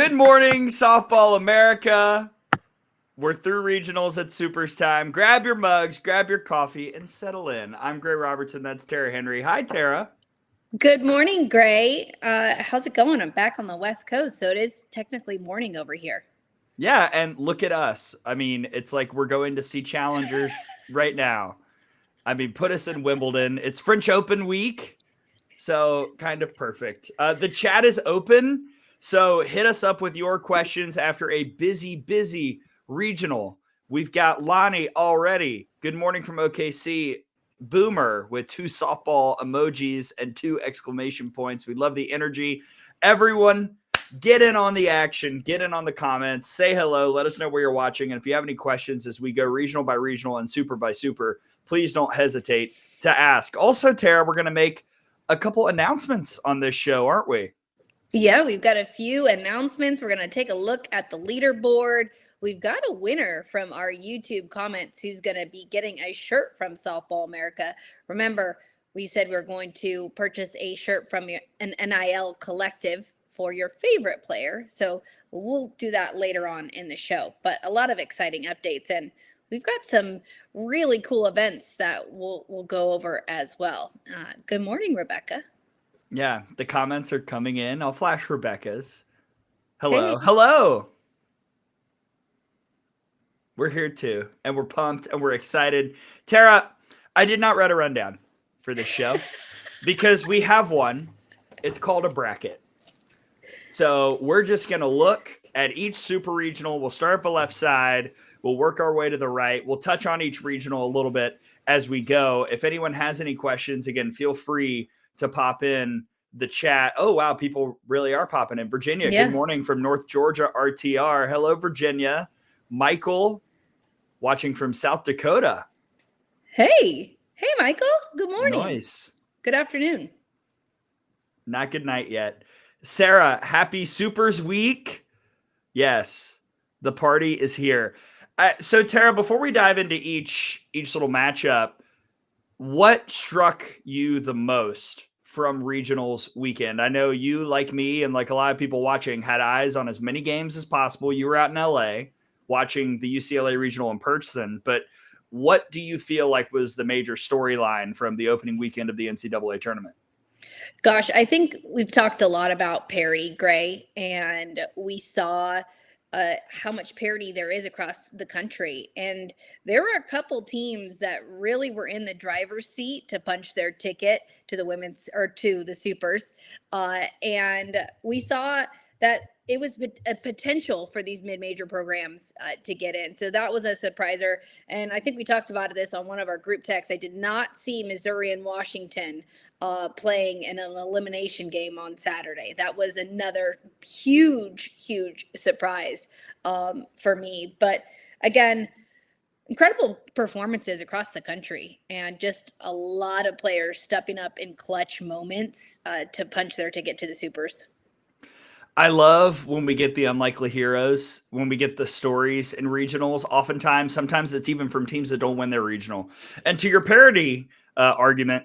Good morning, Softball America. We're through regionals at Supers time. Grab your mugs, grab your coffee, and settle in. I'm Gray Robertson. That's Tara Henry. Hi, Tara. Good morning, Gray. How's it going? I'm back on the West Coast, so it is technically morning over here. Yeah, and look at us. I mean, it's like we're going to see challengers right now. I mean, put us in Wimbledon. It's French Open week, so kind of perfect. The chat is open, so hit us up with your questions after a busy regional. We've got Lonnie already. Good morning from OKC. Boomer with 2 softball emojis and 2 exclamation points. We love the energy. Everyone, get in on the action, get in on the comments, say hello, let us know where you're watching. And if you have any questions as we go regional by regional and super by super, please don't hesitate to ask. Also, Tara, we're going to make a couple announcements on this show, aren't we? Yeah, we've got a few announcements. We're going to take a look at the leaderboard. We've got a winner from our YouTube comments who's going to be getting a shirt from Softball America. Remember, we said we were going to purchase a shirt from an NIL collective for your favorite player. So we'll do that later on in the show. But a lot of exciting updates, and we've got some really cool events that we'll go over as well. Good morning, Rebecca. Yeah, the comments are coming in. I'll flash Rebecca's. Hello. Hey. Hello. We're here too, and we're pumped and we're excited. Tara, I did not write a rundown for this show because we have one. It's called a bracket. So we're just going to look at each super regional. We'll start at the left side. We'll work our way to the right. We'll touch on each regional a little bit as we go. If anyone has any questions, again, feel free to pop in the chat. Oh, wow. People really are popping in. Virginia, Yeah. Good morning from North Georgia, RTR. Hello, Virginia. Michael, watching from South Dakota. Hey, Michael. Good morning. Nice. Good afternoon. Not good night yet. Sarah, happy Supers week. Yes, the party is here. So, Tara, before we dive into each little matchup, what struck you the most from regionals weekend? I know you, like me and like a lot of people watching, had eyes on as many games as possible. You were out in LA watching the UCLA regional in person, but what do you feel like was the major storyline from the opening weekend of the NCAA tournament? Gosh, I think we've talked a lot about parity, Gray, and we saw how much parity there is across the country. And there were a couple teams that really were in the driver's seat to punch their ticket to the women's or to the supers. And we saw that it was a potential for these mid-major programs to get in. So that was a surpriser. And I think we talked about this on one of our group texts. I did not see Missouri and Washington playing in an elimination game on Saturday. That was another huge surprise for me. But again, incredible performances across the country and just a lot of players stepping up in clutch moments to punch their ticket to the supers. I love when we get the unlikely heroes, when we get the stories in regionals. Oftentimes, sometimes it's even from teams that don't win their regional. And to your parity argument,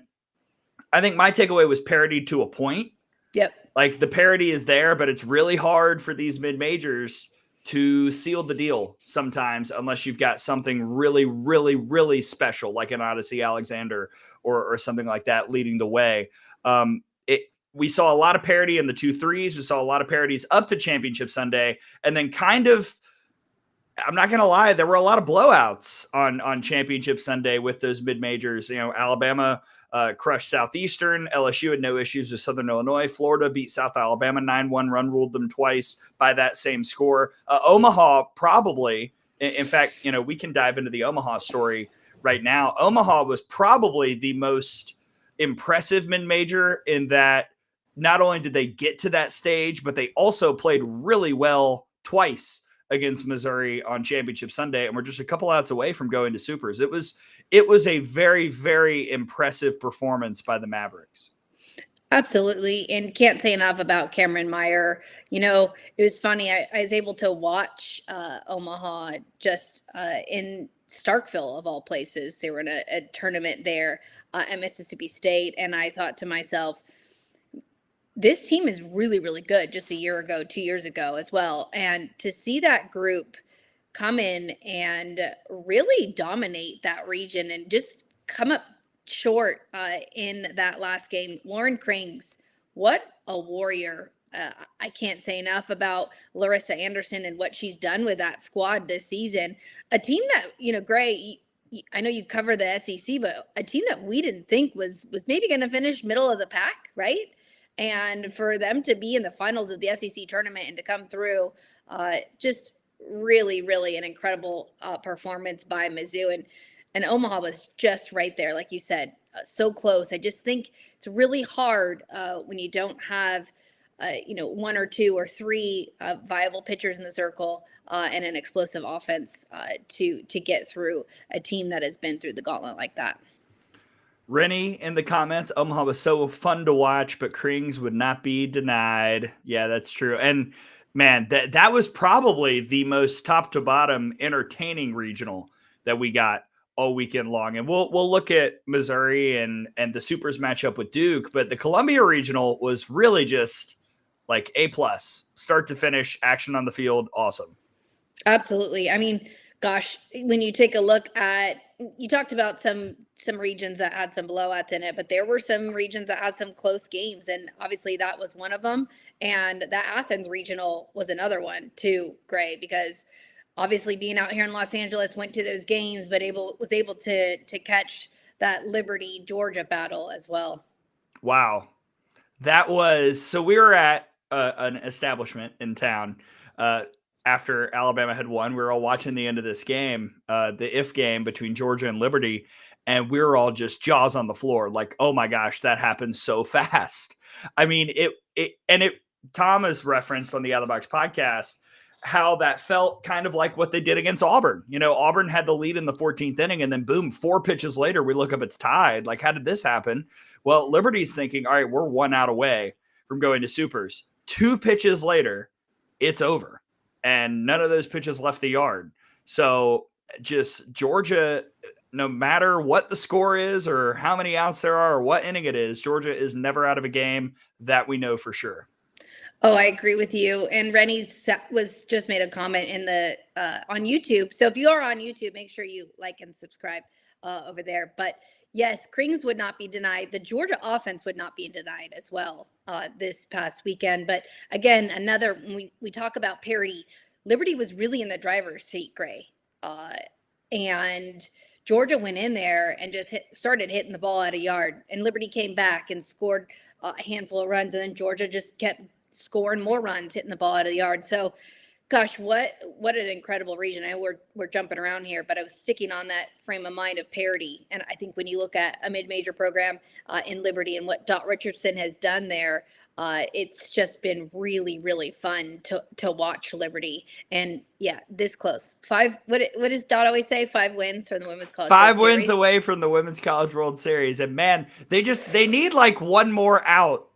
I think my takeaway was parity to a point. Yep. Like the parity is there, but it's really hard for these mid-majors to seal the deal sometimes unless you've got something really special like an Odyssey Alexander or something like that leading the way. We saw a lot of parity in the 2-3s. We saw a lot of parities up to Championship Sunday. And then kind of, I'm not going to lie, there were a lot of blowouts on Championship Sunday with those mid-majors. You know, Alabama crushed Southeastern. LSU had no issues with Southern Illinois. Florida beat South Alabama 9-1, run ruled them twice by that same score. Omaha probably, in fact, you know, we can dive into the Omaha story right now. Omaha was probably the most impressive mid-major in that not only did they get to that stage, but they also played really well twice against Missouri on Championship Sunday, and we're just a couple outs away from going to supers. It was a very impressive performance by the Mavericks. Absolutely. And can't say enough about Cameron Meyer. You know, it was funny. I was able to watch Omaha just in Starkville, of all places. They were in a tournament there at Mississippi State. And I thought to myself, this team is really, really good just a year ago, 2 years ago as well. And to see that group come in and really dominate that region and just come up short in that last game. Lauren Krings, what a warrior. I can't say enough about Larissa Anderson and what she's done with that squad this season. A team that, Gray, I know you cover the SEC, but a team that we didn't think was maybe going to finish middle of the pack, right? And for them to be in the finals of the SEC tournament and to come through, just really, really an incredible performance by Mizzou. And Omaha was just right there, like you said, so close. I just think it's really hard when you don't have, one or two or three viable pitchers in the circle and an explosive offense to get through a team that has been through the gauntlet like that. Rennie in the comments, Omaha was so fun to watch, but Krings would not be denied. Yeah, that's true. And man, that was probably the most top to bottom entertaining regional that we got all weekend long. And we'll look at Missouri and the Supers matchup with Duke, but the Columbia regional was really just like A+, start to finish, action on the field, awesome. Absolutely. I mean, gosh, when you take a look at, you talked about some regions that had some blowouts in it, but there were some regions that had some close games, and obviously that was one of them. And that Athens regional was another one too, Gray, because obviously being out here in Los Angeles, went to those games, but was able to catch that Liberty Georgia battle as well. Wow, that was so. We were at an establishment in town. After Alabama had won, we were all watching the end of this game, the if game between Georgia and Liberty, and we were all just jaws on the floor, like, oh my gosh, that happened so fast. I mean, Tom has referenced on the Out of the Box podcast how that felt kind of like what they did against Auburn. Auburn had the lead in the 14th inning, and then boom, 4 pitches later, we look up, it's tied. Like, how did this happen? Well, Liberty's thinking, all right, we're 1 out away from going to Supers. 2 pitches later, it's over. And none of those pitches left the yard. So just Georgia, no matter what the score is or how many outs there are or what inning it is, Georgia is never out of a game. That we know for sure. Oh, I agree with you. And Rennie's was just made a comment in the on YouTube. So if you are on YouTube, make sure you like and subscribe over there. But yes, Krings would not be denied. The Georgia offense would not be denied as well this past weekend. But again, when we talk about parity, Liberty was really in the driver's seat, Gray. And Georgia went in there and just started hitting the ball at a yard. And Liberty came back and scored a handful of runs. And then Georgia just kept scoring more runs, hitting the ball out of the yard. So gosh, what an incredible region. I know we're jumping around here, but I was sticking on that frame of mind of parity. And I think when you look at a mid-major program in Liberty and what Dot Richardson has done there, it's just been really, really fun to watch Liberty. And yeah, this close. What does Dot always say? 5 wins from the Women's College World Series. 5 wins away from the Women's College World Series. And man, they need like one more out,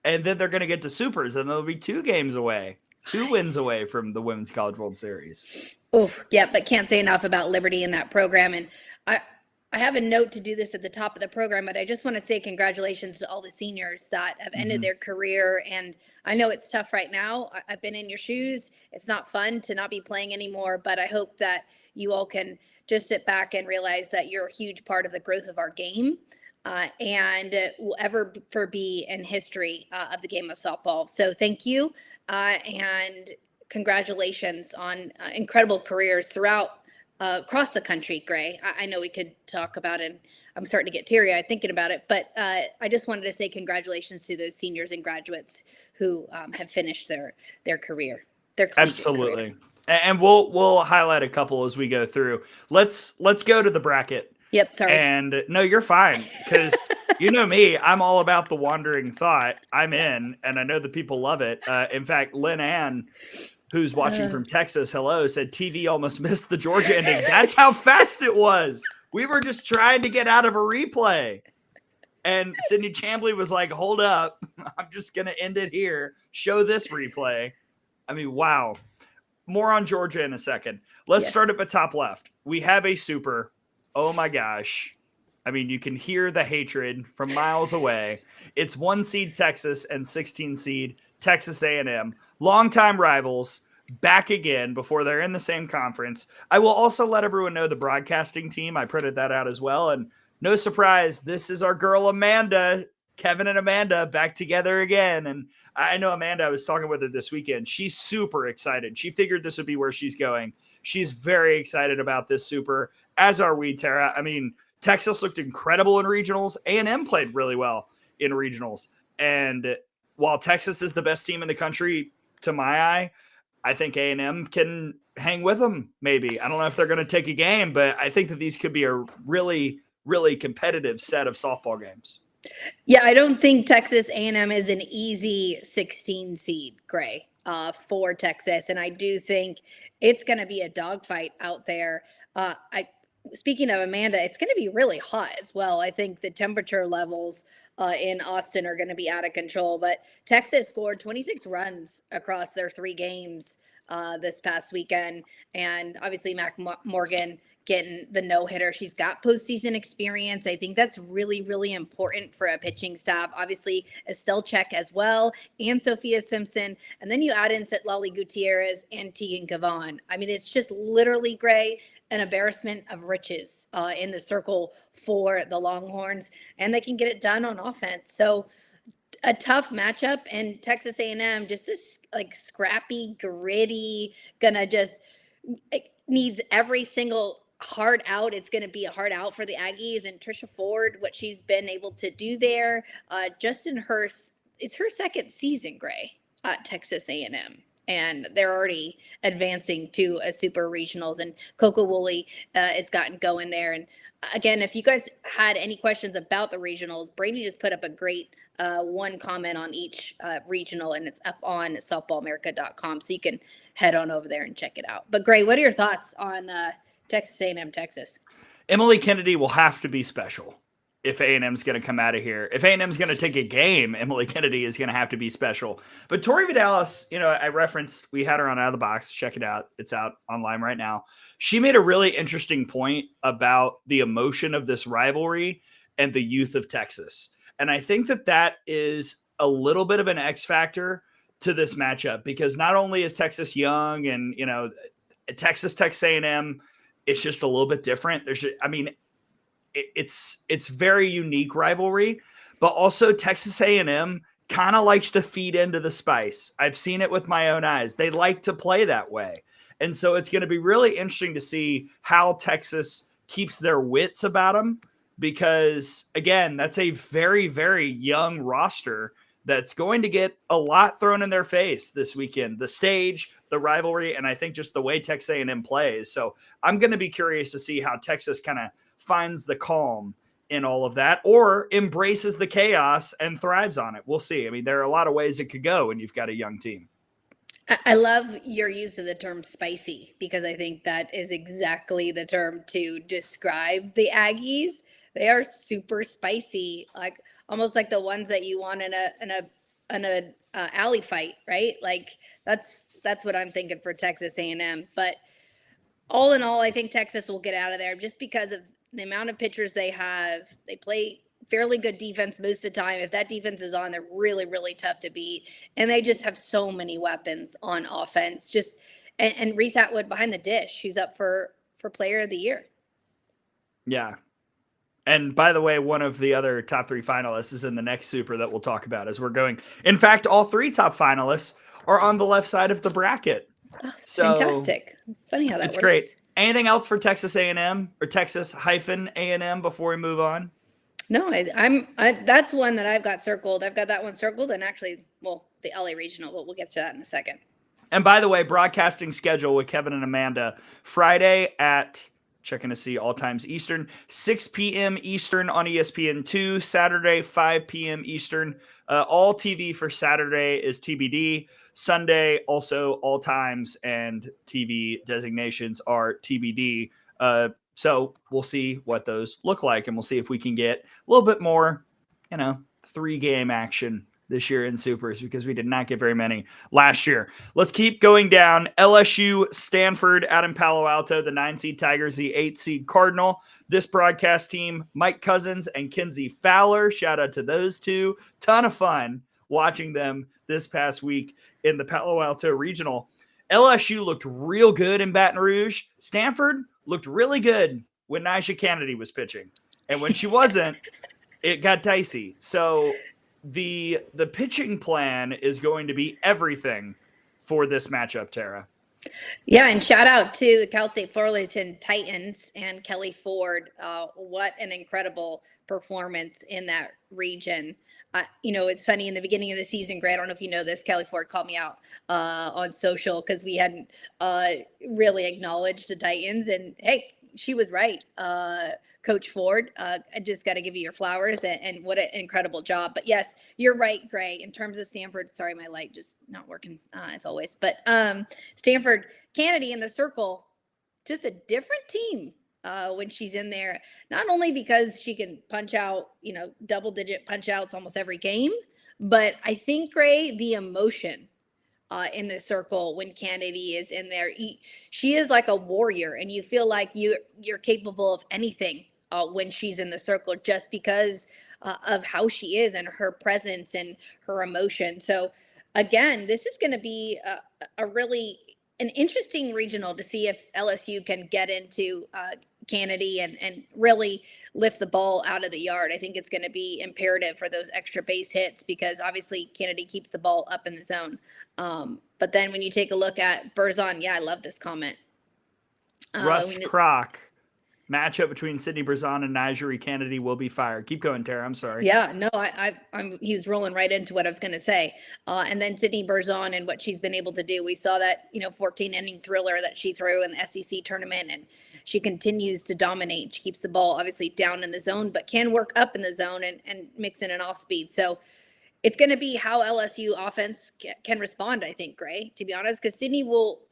and then they're going to get to Supers, and they'll be 2 games away. 2 wins away from the Women's College World Series. Oof, yeah, but can't say enough about Liberty in that program. And I have a note to do this at the top of the program, but I just want to say congratulations to all the seniors that have ended their career. And I know it's tough right now. I've been in your shoes. It's not fun to not be playing anymore, but I hope that you all can just sit back and realize that you're a huge part of the growth of our game. And will ever be in history of the game of softball. So thank you. And congratulations on incredible careers throughout across the country, Gray. I know we could talk about it. I'm starting to get teary-eyed thinking about it, but I just wanted to say congratulations to those seniors and graduates who have finished their career. Absolutely. Career. And we'll highlight a couple as we go through. Let's go to the bracket. Yep, sorry. And no, you're fine, because you know me, I'm all about the wandering thought. I'm in, and I know the people love it. In fact, Lynn Ann, who's watching from Texas, hello, said TV almost missed the Georgia ending. That's how fast it was. We were just trying to get out of a replay. And Sydney Chambly was like, hold up, I'm just going to end it here. Show this replay. I mean, wow. More on Georgia in a second. Let's start at the top left. We have a super. Oh my gosh. I mean, you can hear the hatred from miles away. It's 1 seed Texas and 16 seed Texas A&M, longtime rivals, back again before they're in the same conference. I will also let everyone know the broadcasting team. I printed that out as well. And no surprise, this is our girl Amanda, Kevin and Amanda back together again. And I know Amanda, I was talking with her this weekend. She's super excited. She figured this would be where she's going. She's very excited about this super, as are we, Tara. I mean, Texas looked incredible in regionals. A&M played really well in regionals. And while Texas is the best team in the country, to my eye, I think A&M can hang with them, maybe. I don't know if they're going to take a game, but I think that these could be a really, really competitive set of softball games. Yeah, I don't think Texas A&M is an easy 16 seed, Gray, for Texas. And I do think it's going to be a dogfight out there. Speaking of Amanda, it's going to be really hot as well. I think the temperature levels in Austin are going to be out of control. But Texas scored 26 runs across their 3 games this past weekend. And obviously, Mac Morgan getting the no-hitter. She's got postseason experience. I think that's really, really important for a pitching staff. Obviously, Estelle Check as well, and Sophia Simpson. And then you add in Lolly Gutierrez and Tegan Cavan. I mean, it's just literally, Gray, an embarrassment of riches in the circle for the Longhorns, and they can get it done on offense. So a tough matchup, and Texas A&M just like scrappy, gritty, gonna just needs every single hard out. It's going to be a hard out for the Aggies, and Trisha Ford, what she's been able to do there, just in it's her second season, Gray, at Texas A&M. And they're already advancing to a super regionals, and Coco Woolley has gotten going there. And again, if you guys had any questions about the regionals, Brady just put up a great one comment on each regional, and it's up on softballamerica.com, so you can head on over there and check it out. But Gray, what are your thoughts on Texas A&M, Texas? Emily Kennedy will have to be special if A&M is going to come out of here. If A&M is going to take a game, Emily Kennedy is going to have to be special. But Tori Vidalis, I referenced, we had her on Out of the Box. Check it out. It's out online right now. She made a really interesting point about the emotion of this rivalry and the youth of Texas. And I think that is a little bit of an X factor to this matchup, because not only is Texas young and, Texas A&M, it's just a little bit different. It's very unique rivalry, but also Texas A&M kind of likes to feed into the spice. I've seen it with my own eyes. They like to play that way. And so it's going to be really interesting to see how Texas keeps their wits about them, because again, that's a very, very young roster that's going to get a lot thrown in their face this weekend. The stage, the rivalry, and I think just the way Texas A&M plays. So I'm going to be curious to see how Texas kind of finds the calm in all of that, or embraces the chaos and thrives on it. We'll see. I mean, there are a lot of ways it could go when you've got a young team. I love your use of the term spicy, because I think that is exactly the term to describe the Aggies. They are super spicy, like almost like the ones that you want in a alley fight, right? Like that's what I'm thinking for Texas A&M. But all in all, I think Texas will get out of there just because of the amount of pitchers they have. They play fairly good defense most of the time. If that defense is on, they're really, really tough to beat. And they just have so many weapons on offense. And Reese Atwood behind the dish, who's up for Player of the Year. Yeah. And by the way, one of the other top 3 finalists is in the next super that we'll talk about as we're going. In fact, all 3 top finalists are on the left side of the bracket. Oh, so fantastic. Funny how that works. It's great. Anything else for Texas A&M or Texas-A&M before we move on? No, that's one that I've got circled. I've got that one circled, and actually, the LA regional, but we'll get to that in a second. And by the way, broadcasting schedule with Kevin and Amanda, Friday at, checking to see all times Eastern, 6 p.m. Eastern on ESPN2, Saturday, 5 p.m. Eastern. All TV for Saturday is TBD. Sunday, also all times and TV designations are TBD. So we'll see what those look like, and we'll see if we can get a little bit more, 3-game action this year in supers because we did not get very many last year. Let's keep going down. LSU, Stanford out in Palo Alto, the 9 seed Tigers, the 8 seed Cardinal. This broadcast team, Mike Cousins and Kinsey Fowler. Shout out to those two. Ton of fun watching them this past week in the Palo Alto Regional. LSU looked real good in Baton Rouge. Stanford looked really good when Nyjah Kennedy was pitching. And when she wasn't, it got dicey. So the pitching plan is going to be everything for this matchup, Tara. Yeah, and shout out to the Cal State Fullerton Titans and Kelly Ford. What an incredible performance in that region. It's funny, in the beginning of the season, Gray, I don't know if you know this, Kelly Ford called me out on social because we hadn't really acknowledged the Titans. And hey, she was right. Coach Ford, I just got to give you your flowers, and what an incredible job. But yes, you're right, Gray, in terms of Stanford. Sorry, my light just not working as always. But Stanford, Kennedy in the circle, just a different team when she's in there. Not only because she can punch out, double-digit punch outs almost every game, but I think, Gray, the emotion in the circle when Kennedy is in there, she is like a warrior, and you feel like you're capable of anything when she's in the circle, just because of how she is and her presence and her emotion. So again, this is going to be a really an interesting regional to see if LSU can get into Kennedy and really lift the ball out of the yard. I think it's going to be imperative for those extra base hits because obviously Kennedy keeps the ball up in the zone. But then when you take a look at Berzon, yeah, I love this comment. Russ Kroc. Matchup between Sydney Berzon and Nyjah Kennedy will be fired. Keep going, Tara. I'm sorry. Yeah, no, he was rolling right into what I was going to say. And then Sydney Berzon and what she's been able to do. We saw that, 14-inning thriller that she threw in the SEC tournament, and she continues to dominate. She keeps the ball obviously down in the zone, but can work up in the zone and mix in an off speed. So it's going to be how LSU offense can respond, I think, Gray, to be honest, because Sydney will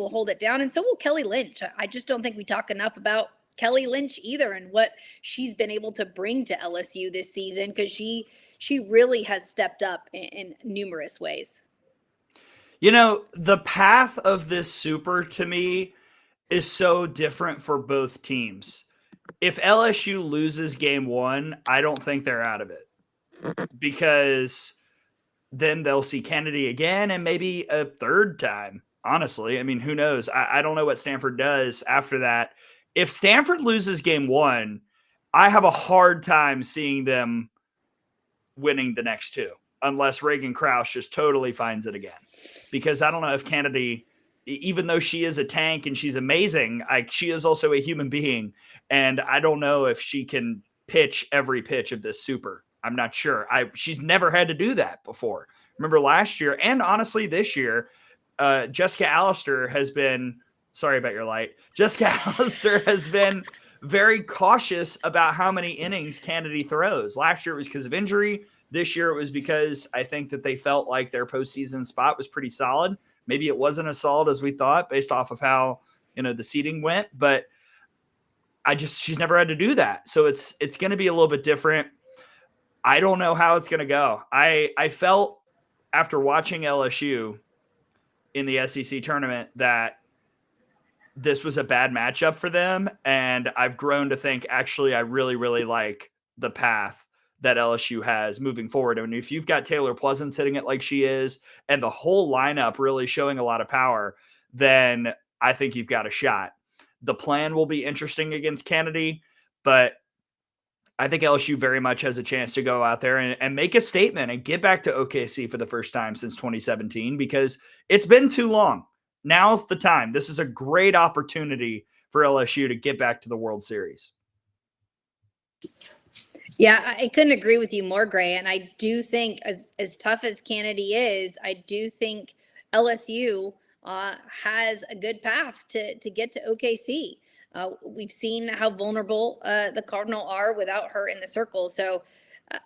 hold it down, and so will Kelly Lynch. I just don't think we talk enough about Kelly Lynch either and what she's been able to bring to LSU this season, because she really has stepped up in numerous ways. The path of this super to me is so different for both teams. If LSU loses game one, I don't think they're out of it, because then they'll see Kennedy again and maybe a third time. Honestly, I mean, who knows? I don't know what Stanford does after that. If Stanford loses game one, I have a hard time seeing them winning the next two, unless Reagan Krause just totally finds it again. Because I don't know if Kennedy, even though she is a tank and she's amazing, she is also a human being. And I don't know if she can pitch every pitch of this super. I'm not sure. She's never had to do that before. Remember last year, and honestly this year, Jessica Allister has been – sorry about your light. Jessica Allister has been very cautious about how many innings Kennedy throws. Last year it was because of injury. This year it was because I think that they felt like their postseason spot was pretty solid. Maybe it wasn't as solid as we thought based off of how, the seeding went, but she's never had to do that. So it's going to be a little bit different. I don't know how it's going to go. I felt after watching LSU in the SEC tournament that this was a bad matchup for them. And I've grown to think, actually, I really, really like the path that LSU has moving forward. I mean, if you've got Taylor Pleasance hitting it like she is, and the whole lineup really showing a lot of power, then I think you've got a shot. The plan will be interesting against Kennedy, but I think LSU very much has a chance to go out there and make a statement and get back to OKC for the first time since 2017, because it's been too long. Now's the time. This is a great opportunity for LSU to get back to the World Series. Yeah, I couldn't agree with you more, Gray. And I do think as tough as Kennedy is, I do think LSU has a good path to get to OKC. We've seen how vulnerable the Cardinal are without her in the circle. So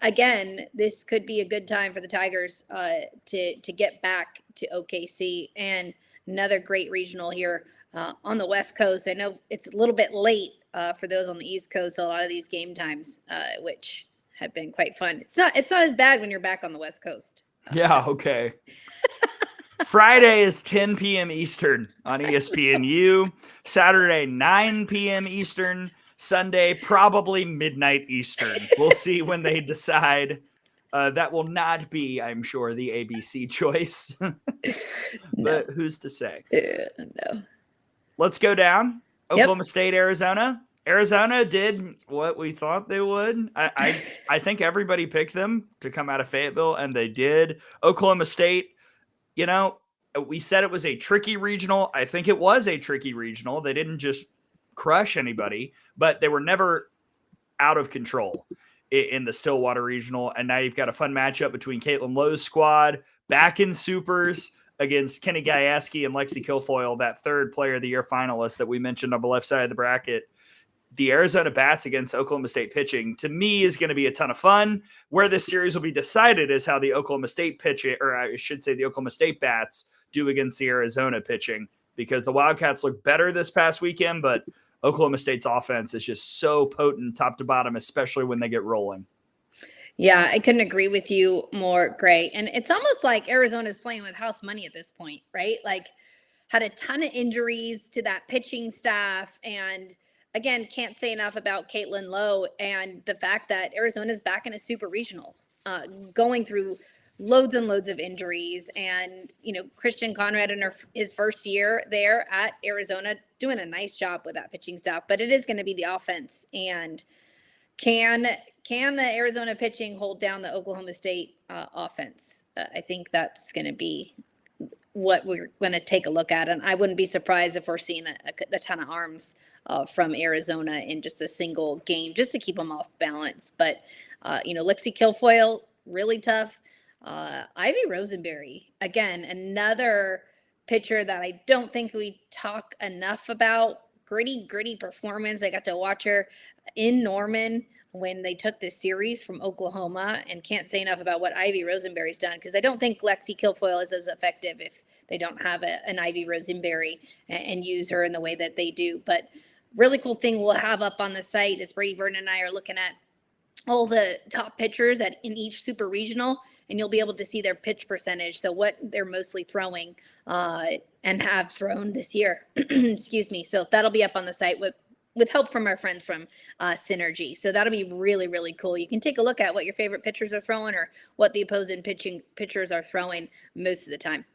again, this could be a good time for the Tigers to get back to OKC. And another great regional here on the West Coast. I know it's a little bit late for those on the East Coast, a lot of these game times, which have been quite fun. It's not as bad when you're back on the West Coast. Okay. Friday is 10 p.m. Eastern on ESPNU. Saturday, 9 p.m. Eastern. Sunday, probably midnight Eastern. We'll see when they decide. That will not be, I'm sure, the ABC choice. But who's to say? No. Let's go down. Yep. Oklahoma State, Arizona. Arizona did what we thought they would. I think everybody picked them to come out of Fayetteville, and they did. Oklahoma State, we said it was a tricky regional. I think it was a tricky regional. They didn't just crush anybody, but they were never out of control in the Stillwater Regional. And now you've got a fun matchup between Caitlin Lowe's squad back in supers against Kenny Gajewski and Lexi Kilfoyle, that third player of the year finalist that we mentioned on the left side of the bracket. The Arizona Bats against Oklahoma State pitching, to me, is going to be a ton of fun. Where this series will be decided is how the Oklahoma State pitching, or I should say the Oklahoma State Bats, do against the Arizona pitching, because the Wildcats look better this past weekend, but Oklahoma State's offense is just so potent top to bottom, especially when they get rolling. Yeah, I couldn't agree with you more, Gray. And it's almost like Arizona's playing with house money at this point, right? Like, had a ton of injuries to that pitching staff. And again, can't say enough about Caitlin Lowe and the fact that Arizona's back in a super regional, going through loads and loads of injuries. And, Christian Conrad in his first year there at Arizona doing a nice job with that pitching staff. But it is going to be the offense. And can the Arizona pitching hold down the Oklahoma State offense? I think that's going to be what we're going to take a look at. And I wouldn't be surprised if we're seeing a ton of arms from Arizona in just a single game, just to keep them off balance. But, Lexi Kilfoyle, really tough. Ivy Rosenberry, again, another pitcher that I don't think we talk enough about. Gritty performance. I got to watch her in Norman when they took this series from Oklahoma, and can't say enough about what Ivy Rosenberry's done, because I don't think Lexi Kilfoyle is as effective if they don't have an Ivy Rosenberry and use her in the way that they do. But really cool thing we'll have up on the site is Brady Vernon and I are looking at all the top pitchers in each super regional, and you'll be able to see their pitch percentage. So what they're mostly throwing and have thrown this year. Excuse me. So that'll be up on the site with help from our friends from Synergy. So that'll be really, really cool. You can take a look at what your favorite pitchers are throwing or what the opposing pitchers are throwing most of the time.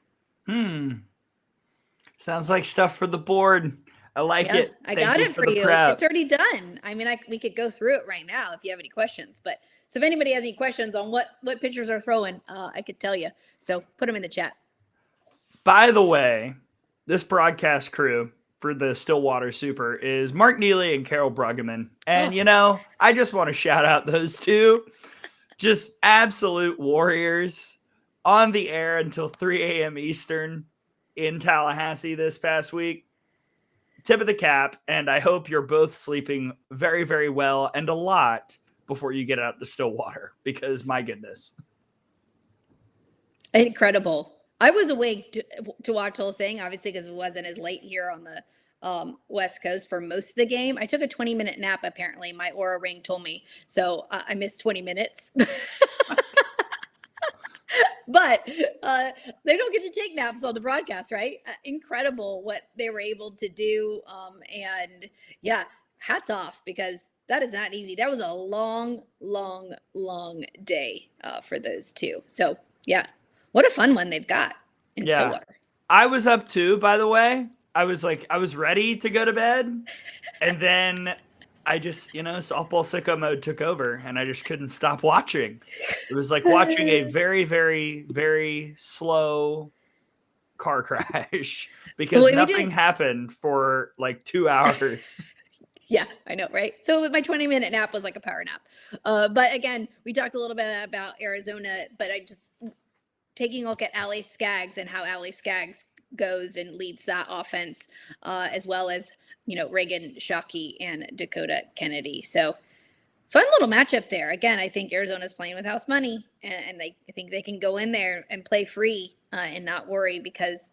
Sounds like stuff for the board. I like it. I got it for you. It's already done. I mean, we could go through it right now if you have any questions. But so if anybody has any questions on what pitchers are throwing, I could tell you. So put them in the chat. By the way, this broadcast crew for the Stillwater Super is Mark Neely and Carol Bruggeman. And, I just want to shout out those two. Just absolute warriors on the air until 3 a.m. Eastern in Tallahassee this past week. Tip of the cap, and I hope you're both sleeping very, very well and a lot before you get out to Stillwater, because my goodness. Incredible. I was awake to watch the whole thing, obviously, because it wasn't as late here on the West Coast for most of the game. I took a 20-minute nap, apparently. My Aura Ring told me. So I missed 20 minutes. But they don't get to take naps on the broadcast, right? Incredible what they were able to do. And yeah, hats off, because that is not easy. That was a long, long, long day for those two. So yeah, what a fun one they've got in Stillwater. I was up too, by the way. I was ready to go to bed. And then I just, softball sicko mode took over, and I just couldn't stop watching. It was like watching a very, very, very slow car crash, because nothing happened for like 2 hours. Yeah, I know, right? So my 20-minute nap was like a power nap. But again, we talked a little bit about Arizona, but I just taking a look at Allie Skaggs and how Allie Skaggs goes and leads that offense, as well as Reagan Shockey and Dakota Kennedy. So fun little matchup there. Again, I think Arizona's playing with house money, and I think they can go in there and play free and not worry, because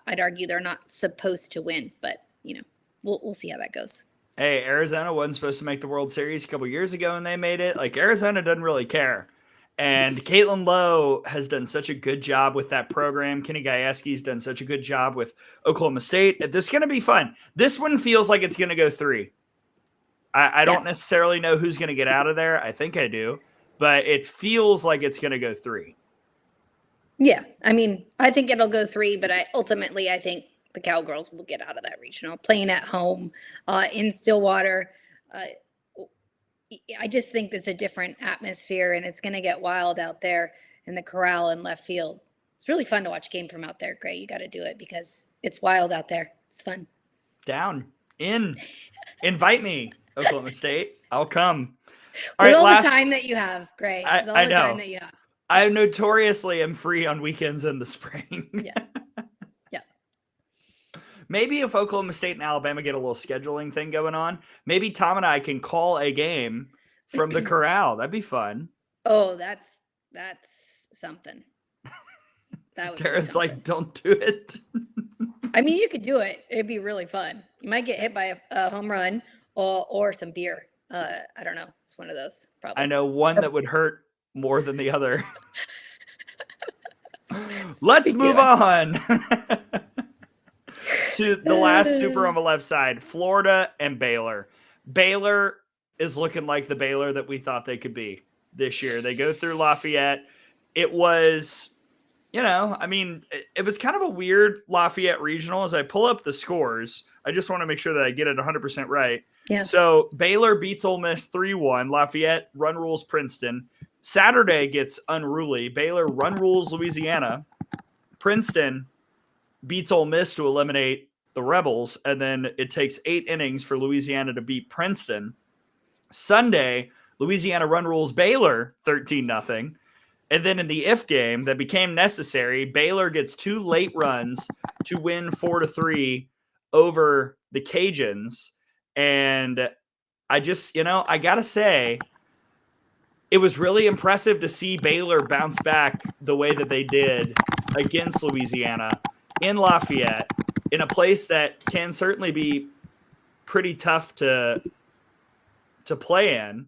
I'd argue they're not supposed to win, but we'll see how that goes. Hey, Arizona wasn't supposed to make the World Series a couple years ago and they made it. Like, Arizona doesn't really care. And Caitlin Lowe has done such a good job with that program. Kenny Gajewski's done such a good job with Oklahoma State. This is going to be fun. This one feels like it's going to go 3. I don't necessarily know who's going to get out of there. I think I do. But it feels like it's going to go 3. Yeah. I mean, I think it'll go 3, but I think the Cowgirls will get out of that regional. Playing at home in Stillwater, I just think it's a different atmosphere, and it's going to get wild out there in the corral and left field. It's really fun to watch a game from out there, Gray. You got to do it because it's wild out there. It's fun. Down. In. Invite me, Oklahoma State. I'll come. With all the time that you have, Gray. With all the time that you have. I notoriously am free on weekends in the spring. Yeah. Maybe if Oklahoma State and Alabama get a little scheduling thing going on, maybe Tom and I can call a game from the corral. That'd be fun. Oh, that's something. That would Tara's like, don't do it. I mean, you could do it. It'd be really fun. You might get hit by a home run or some beer. I don't know. It's one of those, probably. I know one that would hurt more than the other. Let's move on. To the last super on the left side, Florida and Baylor. Baylor is looking like the Baylor that we thought they could be this year. They go through Lafayette. It was, it was kind of a weird Lafayette regional. As I pull up the scores, I just want to make sure that I get it 100% right. Yeah. So Baylor beats Ole Miss 3-1. Lafayette run rules Princeton. Saturday gets unruly. Baylor run rules Louisiana. Princeton beats Ole Miss to eliminate the Rebels, and then it takes 8 innings for Louisiana to beat Princeton. Sunday, Louisiana run rules Baylor 13-0. And then in the if game that became necessary, Baylor gets 2 late runs to win 4-3 over the Cajuns. And I just, I got to say, it was really impressive to see Baylor bounce back the way that they did against Louisiana in Lafayette, in a place that can certainly be pretty tough to play in.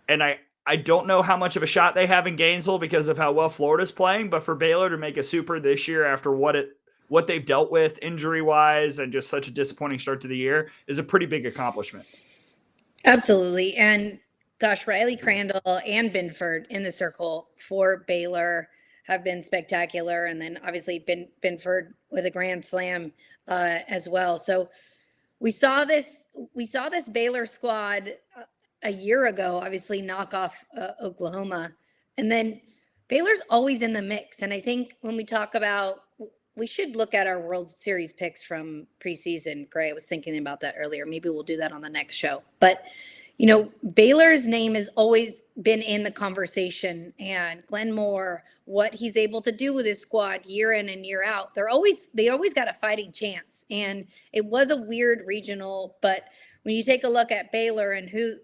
And I don't know how much of a shot they have in Gainesville because of how well Florida's playing, but for Baylor to make a super this year after what they've dealt with injury-wise and just such a disappointing start to the year is a pretty big accomplishment. Absolutely. And gosh, Riley Crandall and Binford in the circle for Baylor have been spectacular. And then obviously Binford with a grand slam as well. So we saw this Baylor squad a year ago, obviously knock off Oklahoma. And then Baylor's always in the mix. And I think when we talk about, we should look at our World Series picks from preseason. Gray, I was thinking about that earlier. Maybe we'll do that on the next show. But Baylor's name has always been in the conversation, and Glenn Moore, what he's able to do with his squad year in and year out, they always got a fighting chance. And it was a weird regional, but when you take a look at Baylor and who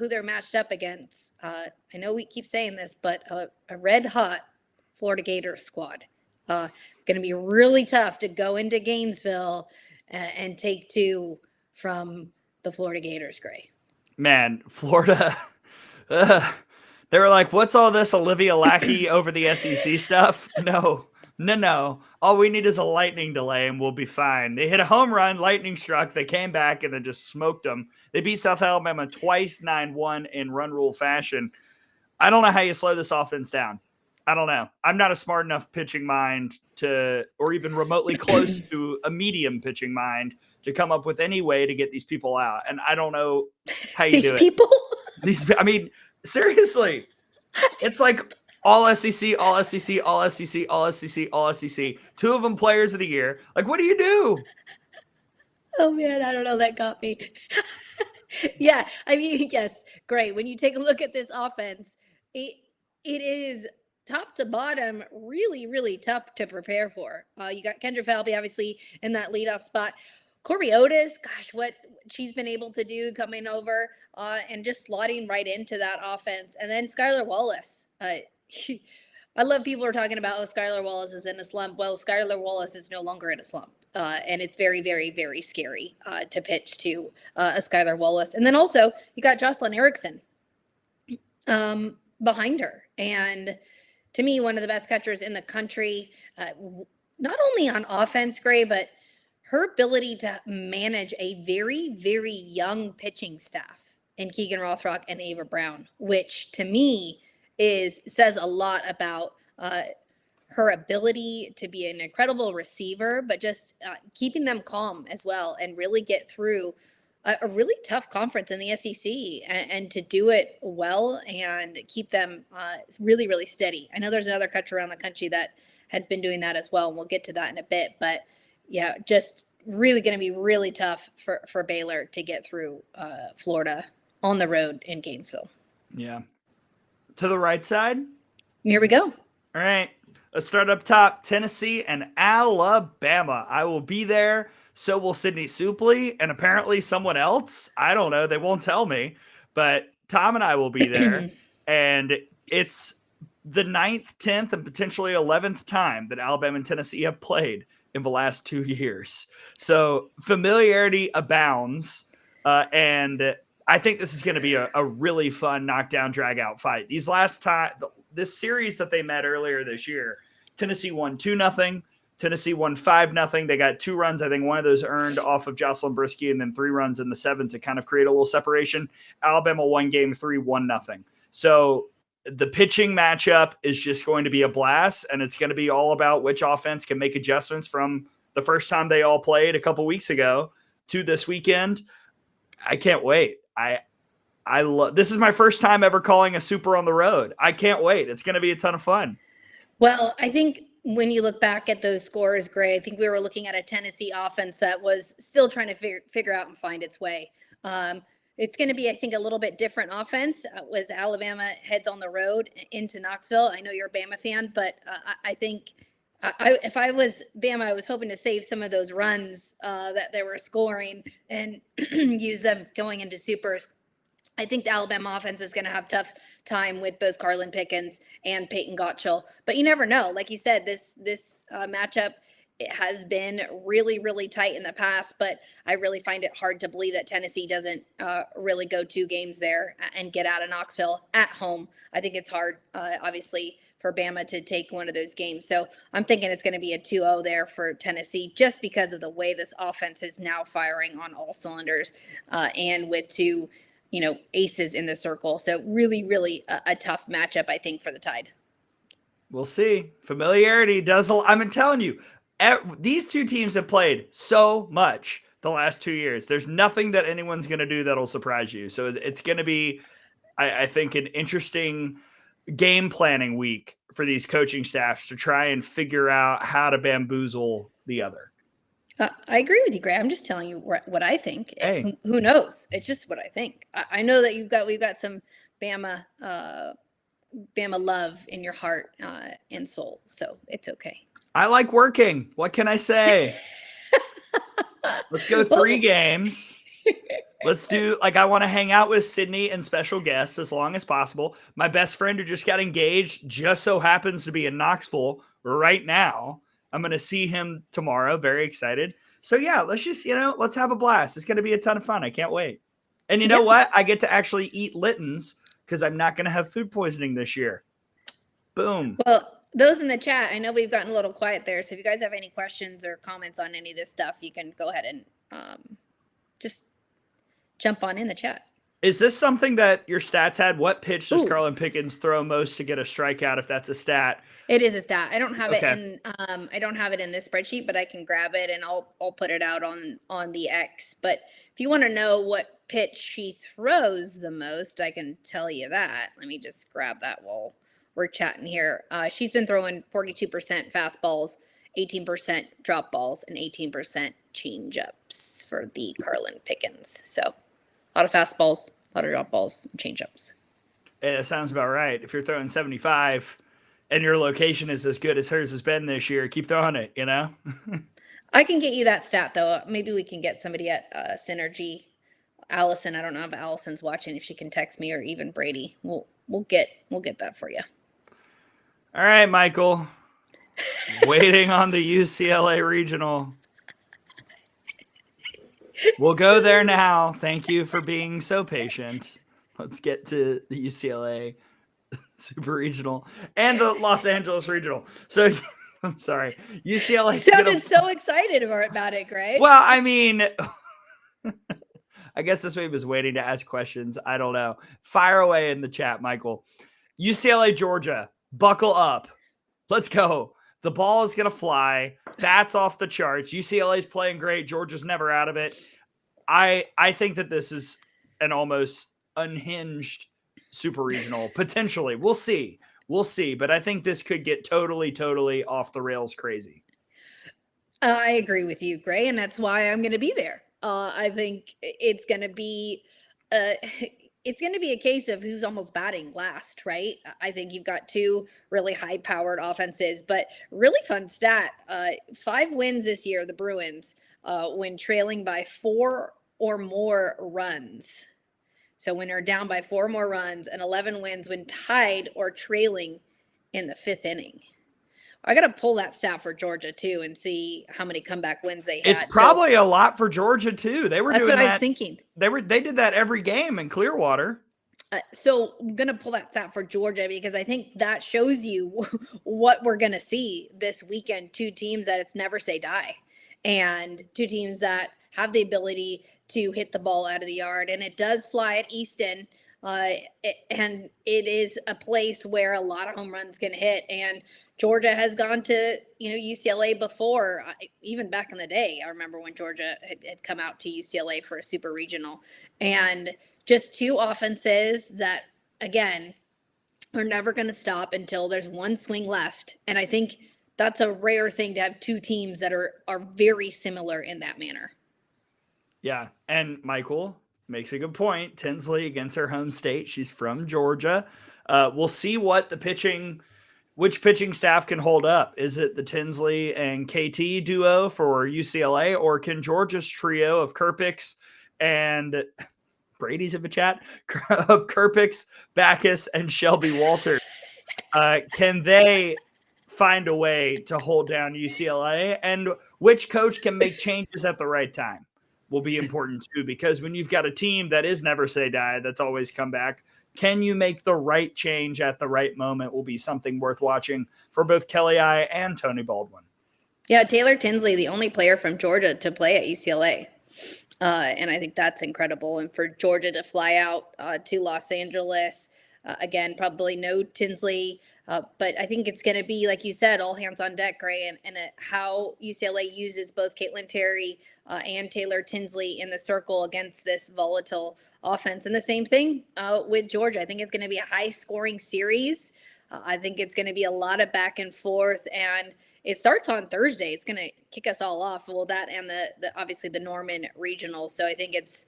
they're matched up against, I know we keep saying this, but a red hot Florida Gators squad, going to be really tough to go into Gainesville and take 2 from the Florida Gators, Gray. Man, Florida, they were like, what's all this Olivia Lackey over the SEC stuff? No. All we need is a lightning delay and we'll be fine. They hit a home run, lightning struck. They came back and then just smoked them. They beat South Alabama twice, 9-1 in run rule fashion. I don't know how you slow this offense down. I don't know. I'm not a smart enough pitching mind or even remotely close to a medium pitching mind to come up with any way to get these people out. And I don't know how you do it. These people? Seriously, it's like all SEC, all SEC, all SEC, all SEC, all SEC. 2 of them players of the year. Like, what do you do? Oh man, I don't know. That got me. Yeah. Yes, great. When you take a look at this offense, it is top to bottom, really, really tough to prepare for. You got Kendra Falvey, obviously, in that leadoff spot. Corby Otis, gosh, what she's been able to do coming over and just slotting right into that offense. And then Skylar Wallace. I love people are talking about, Skylar Wallace is in a slump. Well, Skylar Wallace is no longer in a slump. and it's very, very, very scary to pitch to a Skylar Wallace. And then also you got Jocelyn Erickson behind her. And to me, one of the best catchers in the country, not only on offense, Gray, but her ability to manage a very, very young pitching staff in Keegan Rothrock and Ava Brown, which to me says a lot about her ability to be an incredible receiver, but just keeping them calm as well and really get through a really tough conference in the SEC and to do it well and keep them really, really steady. I know there's another catcher around the country that has been doing that as well, and we'll get to that in a bit. But yeah, just really going to be really tough for Baylor to get through Florida on the road in Gainesville. Yeah. To the right side. Here we go. All right. Let's start up top. Tennessee and Alabama. I will be there. So will Sydney Suple and apparently someone else. I don't know. They won't tell me. But Tom and I will be there. And it's the 9th, 10th, and potentially 11th time that Alabama and Tennessee have played in the last 2 years. So familiarity abounds. And I think this is going to be a really fun knockdown, drag-out fight. This series that they met earlier this year, Tennessee won 2-0. Tennessee won 5-0. They got 2 runs. I think one of those earned off of Jocelyn Brisky and then 3 runs in the 7th to kind of create a little separation. Alabama won game 3, 1-0. So the pitching matchup is just going to be a blast, and it's going to be all about which offense can make adjustments from the first time they all played a couple weeks ago to this weekend. I can't wait. I love this. Is my first time ever calling a super on the road. I can't wait. It's going to be a ton of fun. Well, I think when you look back at those scores, Gray, I think we were looking at a Tennessee offense that was still trying to figure out and find its way. It's going to be, I think, a little bit different offense as Alabama heads on the road into Knoxville. I know you're a Bama fan, but I think if I was Bama, I was hoping to save some of those runs that they were scoring and use them going into supers. I think the Alabama offense is going to have tough time with both Carlin Pickens and Peyton Gottschall. But you never know. Like you said, this matchup, it has been really, really tight in the past, but I really find it hard to believe that Tennessee doesn't really go 2 games there and get out of Knoxville at home. I think it's hard, obviously, for Bama to take one of those games. So I'm thinking it's going to be a 2-0 there for Tennessee just because of the way this offense is now firing on all cylinders and with 2 aces in the circle. So really, really a tough matchup, I think, for the Tide. We'll see. Familiarity does. I'm telling you, these 2 teams have played so much the last 2 years. There's nothing that anyone's going to do that'll surprise you. So it's going to be, I think, an interesting game planning week for these coaching staffs to try and figure out how to bamboozle the other. I agree with you, Gray. I'm just telling you what I think. Hey. Who knows? It's just what I think. I know that we've got some Bama love in your heart and soul, so it's okay. I like working. What can I say? Let's go 3 games. Let's do, I want to hang out with Sydney and special guests as long as possible. My best friend who just got engaged just so happens to be in Knoxville right now. I'm going to see him tomorrow. Very excited. So yeah, let's just, let's have a blast. It's going to be a ton of fun. I can't wait. And you know what? I get to actually eat Littons because I'm not going to have food poisoning this year. Boom. Well, those in the chat, I know we've gotten a little quiet there. So if you guys have any questions or comments on any of this stuff, you can go ahead and just jump on in the chat. Is this something that your stats had? What pitch does Carlin Pickens throw most to get a strikeout? If that's a stat, it is a stat. I don't have it in. I don't have it in this spreadsheet, but I can grab it and I'll put it out on the X. But if you want to know what pitch she throws the most, I can tell you that. Let me just grab that while we're chatting here. She's been throwing 42% fastballs, 18% drop balls, and 18% changeups for the Carlin Pickens. So a lot of fastballs, a lot of drop balls, and changeups. It sounds about right. If you're throwing 75 and your location is as good as hers has been this year, keep throwing it, I can get you that stat, though. Maybe we can get somebody at Synergy. Allison, I don't know if Allison's watching, if she can text me, or even Brady. We'll get that for you. All right, Michael. Waiting on the UCLA regional. We'll go there now. Thank you for being so patient. Let's get to the UCLA Super Regional and the Los Angeles Regional. So I'm sorry. UCLA You sounded so excited about it, Gray. Well, I mean, I guess this way was waiting to ask questions. I don't know. Fire away in the chat, Michael. UCLA, Georgia, buckle up. Let's go. The ball is going to fly. Bats off the charts. UCLA's playing great. Georgia's never out of it. I think that this is an almost unhinged super regional, potentially. We'll see. But I think this could get totally off the rails crazy. I agree with you, Gray, and that's why I'm going to be there. I think it's going to be a case of who's almost batting last, right? I think you've got two really high-powered offenses, but really fun stat: 5 wins this year, the Bruins, when trailing by 4 or more runs. So when they're down by 4 more runs, and 11 wins when tied or trailing in the 5th inning. I got to pull that stat for Georgia too and see how many comeback wins they had. It's probably a lot for Georgia too. They were That's doing what I was thinking. They did that every game in Clearwater. So I'm going to pull that stat for Georgia because I think that shows you what we're going to see this weekend. 2 teams that it's never say die, and 2 teams that have the ability to hit the ball out of the yard. And it does fly at Easton. And it is a place where a lot of home runs can hit. And Georgia has gone to, UCLA before, even back in the day. I remember when Georgia had come out to UCLA for a super regional. And just 2 offenses that, again, are never going to stop until there's one swing left. And I think that's a rare thing to have 2 teams that are very similar in that manner. Yeah. And Michael makes a good point. Tinsley against her home state. She's from Georgia. We'll see what which pitching staff can hold up. Is it the Tinsley and KT duo for UCLA, or can Georgia's trio of Kerpix and Brady's in the chat of Kerpix, Backus, and Shelby Walter? Can they find a way to hold down UCLA? And which coach can make changes at the right time will be important too, because when you've got a team that is never say die, that's always come back, can you make the right change at the right moment will be something worth watching for both Kelly I and Tony Baldwin. Yeah, Taylor Tinsley, the only player from Georgia to play at UCLA. And I think that's incredible. And for Georgia to fly out to Los Angeles, again, probably no Tinsley, but I think it's going to be, like you said, all hands on deck, Gray, and how UCLA uses both Caitlin Terry and Taylor Tinsley in the circle against this volatile offense. And the same thing with Georgia. I think it's going to be a high-scoring series. I think it's going to be a lot of back and forth, and it starts on Thursday. It's going to kick us all off. Well, that and the obviously the Norman Regional. So I think it's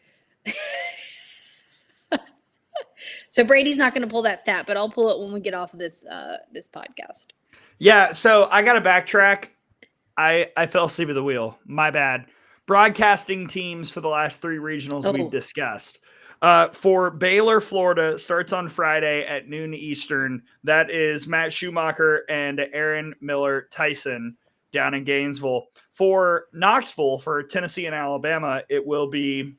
so Brady's not going to pull that stat, but I'll pull it when we get off of this podcast. Yeah, so I got to backtrack. I fell asleep at the wheel. My bad. Broadcasting teams for the last 3 regionals we've discussed. For Baylor, Florida, starts on Friday at noon Eastern. That is Matt Schumacher and Aaron Miller Tyson down in Gainesville. For Knoxville, for Tennessee and Alabama, it will be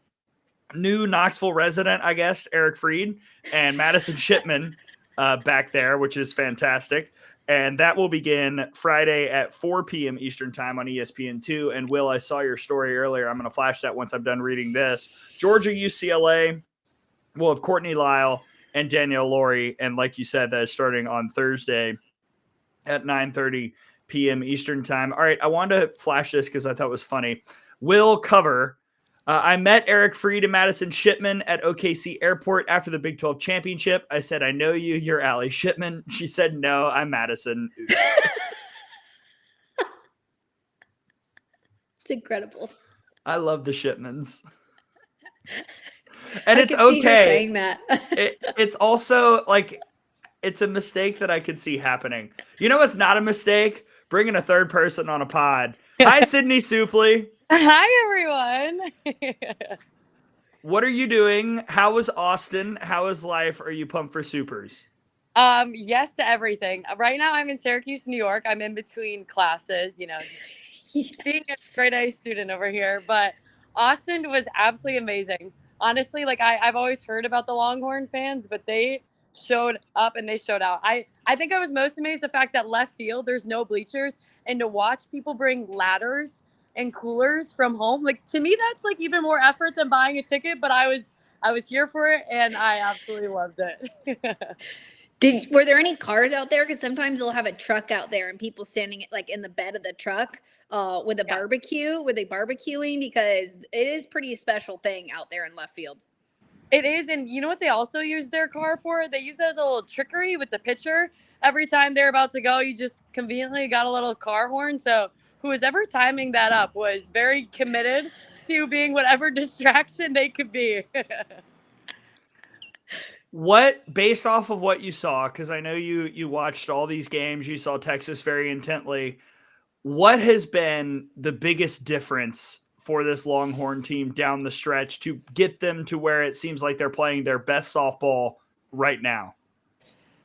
new Knoxville resident, I guess, Eric Freed and Madison Shipman back there, which is fantastic. And that will begin Friday at 4 p.m. Eastern time on ESPN2. And Will, I saw your story earlier. I'm going to flash that once I'm done reading this. Georgia, UCLA will have Courtney Lyle and Danielle Laurie. And like you said, that is starting on Thursday at 9:30 p.m. Eastern time. All right, I wanted to flash this because I thought it was funny. Will cover. I met Eric Freed and Madison Shipman at OKC Airport after the Big 12 championship. I said, I know you. You're Allie Shipman. She said, no, I'm Madison. Oops. It's incredible. I love the Shipmans. And I it's could see her okay. saying that. It's also like, it's a mistake that I could see happening. You know what's not a mistake? Bringing a third person on a pod. Hi, Sydney Supley. Hi, everyone. What are you doing? How is Austin? How is life? Are you pumped for supers? Yes to everything. Right now, I'm in Syracuse, New York. I'm in between classes, Yes. being a straight A student over here. But Austin was absolutely amazing. Honestly, like I've always heard about the Longhorn fans, but they showed up and they showed out. I think I was most amazed the fact that left field there's no bleachers, and to watch people bring ladders and coolers from home, like to me that's like even more effort than buying a ticket. But I was here for it and I absolutely loved it. Were there any cars out there? Because sometimes they'll have a truck out there and people standing like in the bed of the truck with a Yeah. barbecue. Were they barbecuing? Because it is pretty special thing out there in left field. It is, and you know what they also use their car for? They use it as a little trickery with the pitcher. Every time they're about to go, you just conveniently got a little car horn. So who was ever timing that up was very committed to being whatever distraction they could be. What, based off of what you saw, because I know you watched all these games, you saw Texas very intently. What has been the biggest difference for this Longhorn team down the stretch to get them to where it seems like they're playing their best softball right now?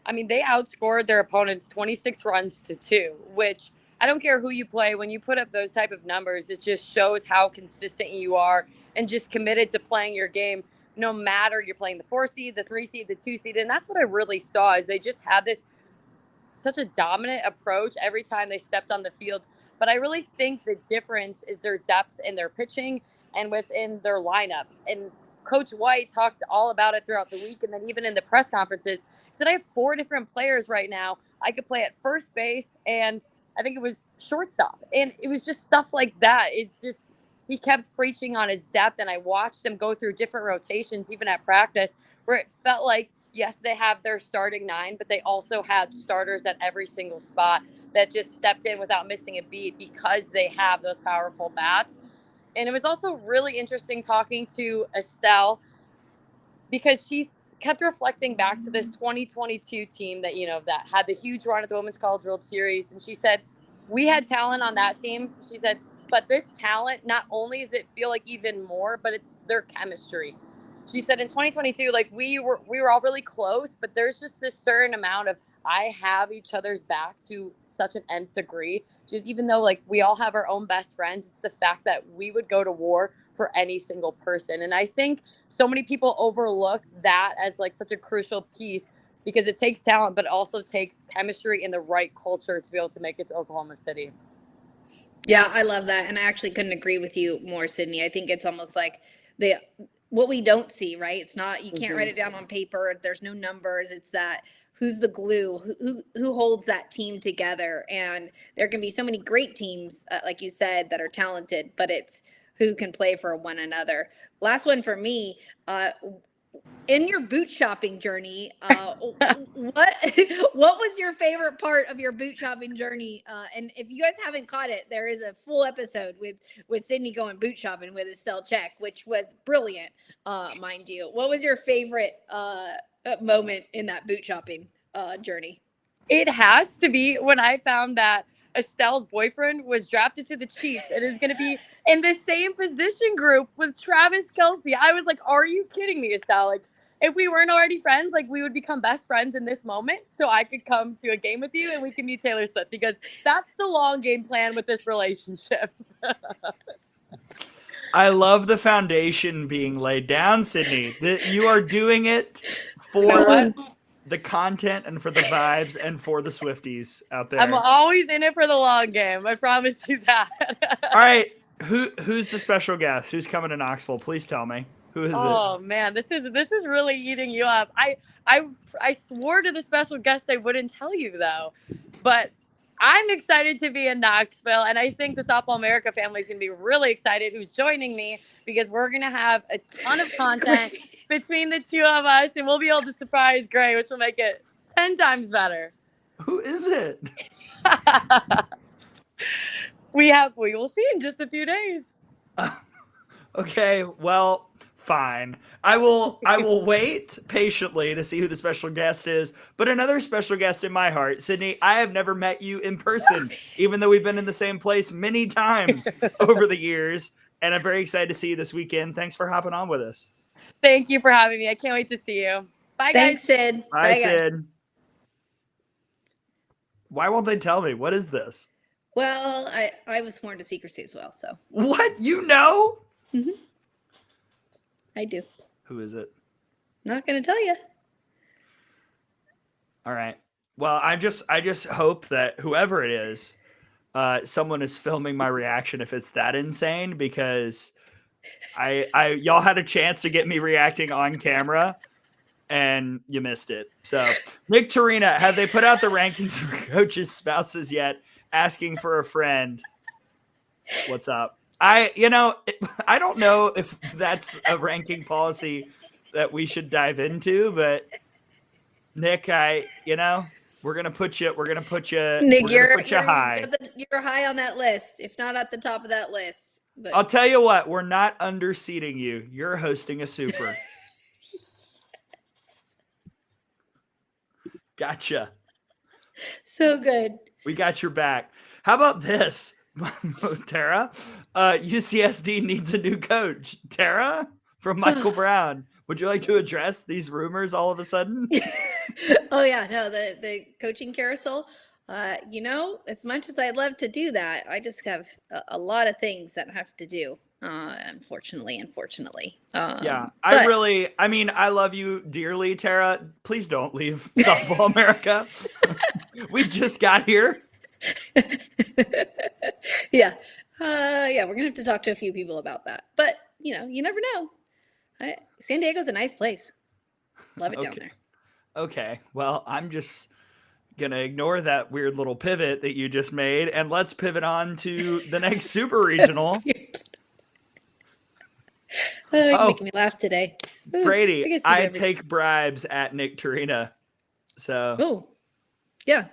I mean, they outscored their opponents 26 runs to 2, which I don't care who you play. When you put up those type of numbers, it just shows how consistent you are and just committed to playing your game, no matter you're playing the 4 seed, the 3 seed, the 2 seed. And that's what I really saw is they just had this such a dominant approach every time they stepped on the field. But I really think the difference is their depth in their pitching and within their lineup. And Coach White talked all about it throughout the week. And then even in the press conferences, he said, I have 4 different players right now. I could play at first base and I think it was shortstop. And it was just stuff like that. It's just, he kept preaching on his depth. And I watched him go through different rotations, even at practice, where it felt like, yes, they have their starting 9, but they also had starters at every single spot that just stepped in without missing a beat because they have those powerful bats. And it was also really interesting talking to Estelle because she kept reflecting back to this 2022 team that, that had the huge run at the Women's College World Series. And she said, we had talent on that team. She said, but this talent, not only does it feel like even more, but it's their chemistry. She said in 2022, like we were all really close, but there's just this certain amount of I have each other's back to such an nth degree. Just even though like we all have our own best friends, it's the fact that we would go to war for any single person. And I think so many people overlook that as like such a crucial piece because it takes talent, but it also takes chemistry and the right culture to be able to make it to Oklahoma City. Yeah, I love that. And I actually couldn't agree with you more, Sydney. I think it's almost like what we don't see, right? It's not, you can't write it down on paper. There's no numbers. It's that who's the glue, who holds that team together. And there can be so many great teams, like you said, that are talented, but it's who can play for one another. Last one for me, in your boot shopping journey, what was your favorite part of your boot shopping journey? And if you guys haven't caught it, there is a full episode with Sydney going boot shopping with Estelle Check, which was brilliant, mind you. What was your favorite moment in that boot shopping journey? It has to be when I found that Estelle's boyfriend was drafted to the Chiefs and is going to be in the same position group with Travis Kelce. I was like, are you kidding me, Estelle? Like, if we weren't already friends, like we would become best friends in this moment so I could come to a game with you and we can meet Taylor Swift because that's the long game plan with this relationship. I love the foundation being laid down, Sydney. You are doing it for the content and for the vibes and for the Swifties out there. I'm always in it for the long game. I promise you that. All right. Who's the special guest? Who's coming to Knoxville? Please tell me. Who is it? Oh man, this is really eating you up. I swore to the special guest I wouldn't tell you though. But I'm excited to be in Knoxville, and I think the Softball America family is going to be really excited who's joining me because we're going to have a ton of content between the two of us, and we'll be able to surprise Gray, which will make it 10 times better. Who is it? We will see in just a few days. Okay, well, fine. I will wait patiently to see who the special guest is. But another special guest in my heart, Sydney, I have never met you in person, even though we've been in the same place many times over the years. And I'm very excited to see you this weekend. Thanks for hopping on with us. Thank you for having me. I can't wait to see you. Bye, guys. Thanks, Sid. Bye, Sid. Why won't they tell me? What is this? Well, I was sworn to secrecy as well, so. What? You know? Mm-hmm. I do. Who is it? Not going to tell you. All right. Well, I just hope that whoever it is, someone is filming my reaction if it's that insane, because y'all had a chance to get me reacting on camera and you missed it. So, Nick Torina, have they put out the rankings for coaches' spouses yet? Asking for a friend. What's up? I don't know if that's a ranking policy that we should dive into, but Nick, we're gonna put you Nick, high. you're high on that list, if not at the top of that list. But I'll tell you what, we're not underseating you. You're hosting a super. Gotcha. So good. We got your back. How about this, Tara? UCSD needs a new coach. Tara from Michael Brown. Would you like to address these rumors all of a sudden? Oh yeah, no, the coaching carousel. As much as I'd love to do that, I just have a lot of things that I have to do. Unfortunately. Yeah, I love you dearly, Tara. Please don't leave Softball America. We just got here. Yeah. We're gonna have to talk to a few people about that. But you never know. San Diego's a nice place. Love it down there. Okay. Well, I'm just gonna ignore that weird little pivot that you just made, and let's pivot on to the next super regional. You're making me laugh today. Brady, I take bribes at Nick Torina. So yeah.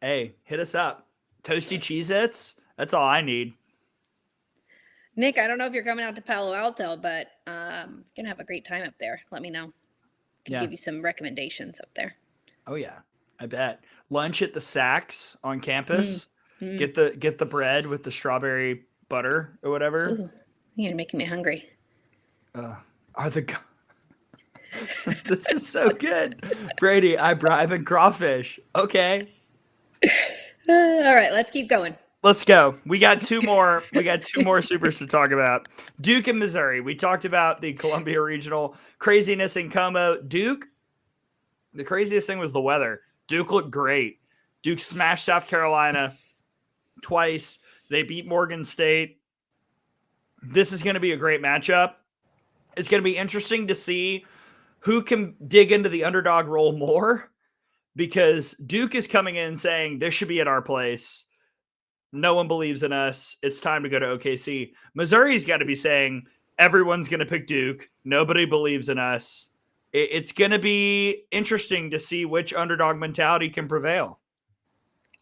Hey, hit us up. Toasty Cheez-Its. That's all I need. Nick, I don't know if you're coming out to Palo Alto, but gonna have a great time up there. Let me know. Can give you some recommendations up there. Oh yeah, I bet. Lunch at the Saks on campus. Get the bread with the strawberry butter or whatever. Ooh, you're making me hungry. This is so good. Brady, I bribe and crawfish. Okay. All right, let's keep going. Let's go. We got two more. Supers to talk about. Duke and Missouri. We talked about the Columbia Regional craziness in Como. Duke, the craziest thing was the weather. Duke looked great. Duke smashed South Carolina twice. They beat Morgan State. This is going to be a great matchup. It's going to be interesting to see who can dig into the underdog role more, because Duke is coming in saying this should be at our place. No one believes in us. It's time to go to OKC. Missouri's got to be saying everyone's going to pick Duke. Nobody believes in us. It's going to be interesting to see which underdog mentality can prevail.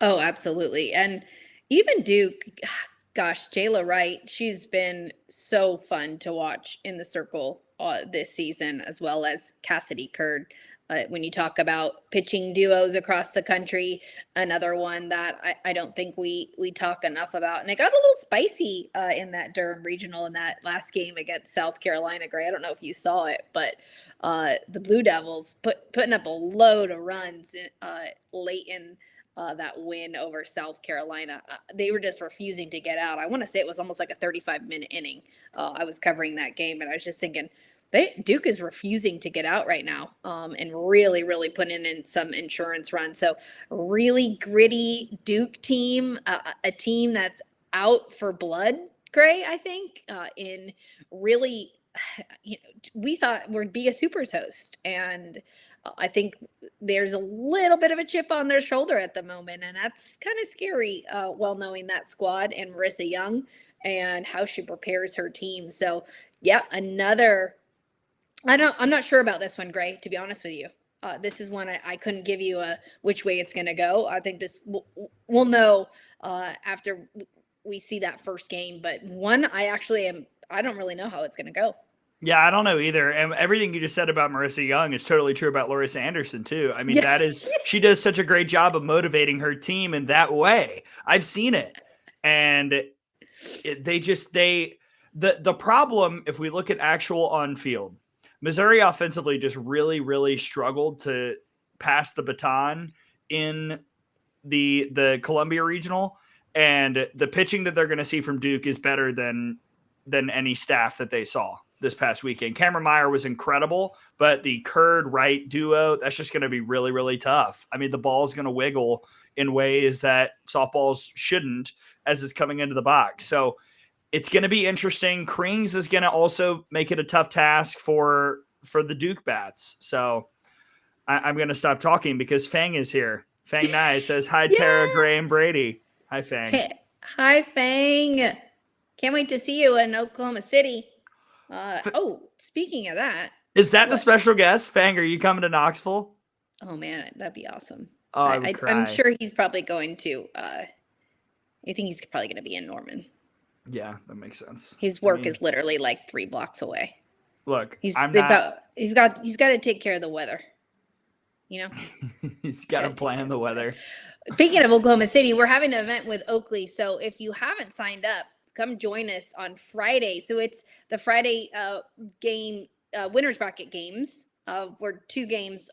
Oh, absolutely. And even Duke, gosh, Jayla Wright, she's been so fun to watch in the circle this season, as well as Cassidy Curd. When you talk about pitching duos across the country, another one that I don't think we talk enough about. And it got a little spicy in that Durham Regional in that last game against South Carolina. Gray, I don't know if you saw it, but the Blue Devils putting up a load of runs late in that win over South Carolina. They were just refusing to get out. I want to say it was almost like a 35-minute inning. I was covering that game, and I was just thinking, Duke is refusing to get out right now, and really, really putting in some insurance runs. So really gritty Duke team, a team that's out for blood, Gray, I think, in really, we thought would be a Supers host. And I think there's a little bit of a chip on their shoulder at the moment, and that's kind of scary, well, knowing that squad and Marissa Young and how she prepares her team. So, yeah, another – I'm not sure about this one, Gray, to be honest with you. This is one I couldn't give you which way it's going to go. I think this we'll know after we see that first game. But one, I don't really know how it's going to go. Yeah, I don't know either. And everything you just said about Marissa Young is totally true about Larissa Anderson too. I mean, she does such a great job of motivating her team in that way. I've seen it. And the problem, if we look at actual on field, Missouri offensively just really, really struggled to pass the baton in the Columbia Regional, and the pitching that they're going to see from Duke is better than than any staff that they saw this past weekend. Cameron Meyer was incredible, but the Curd-Wright duo, that's just going to be really, really tough. I mean, the ball's going to wiggle in ways that softballs shouldn't as it's coming into the box. So it's going to be interesting. Krings is going to also make it a tough task for the Duke bats. So I'm going to stop talking because Fang is here. Fang Nye says, hi, Tara, Gray, and Brady. Hi, Fang. Hey, hi, Fang. Can't wait to see you in Oklahoma City. Speaking of that. Is that the special guest? Fang, are you coming to Knoxville? Oh, man, that'd be awesome. Oh, I'm sure he's probably going to. I think he's probably going to be in Norman. Yeah, that makes sense. His work is literally like 3 blocks away. Look, he's got to take care of the weather. You know, he's got to plan the weather. Speaking of Oklahoma City, we're having an event with Oakley. So if you haven't signed up, come join us on Friday. So it's the Friday game, winners bracket games. We're 2 games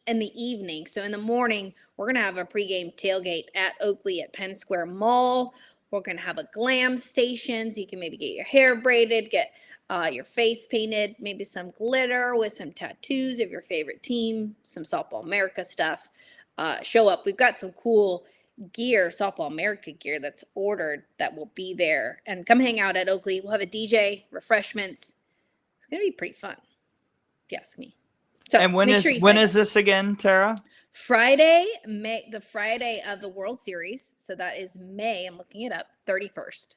in the evening. So in the morning, we're going to have a pregame tailgate at Oakley at Penn Square Mall. We're going to have a glam station so you can maybe get your hair braided, get your face painted, maybe some glitter with some tattoos of your favorite team, some Softball America stuff. Show up. We've got some cool gear, Softball America gear that's ordered that will be there. And come hang out at Oakley. We'll have a DJ, refreshments. It's going to be pretty fun, if you ask me. So and when is this again, Tara? Friday, the Friday of the World Series. So that is May, I'm looking it up, 31st.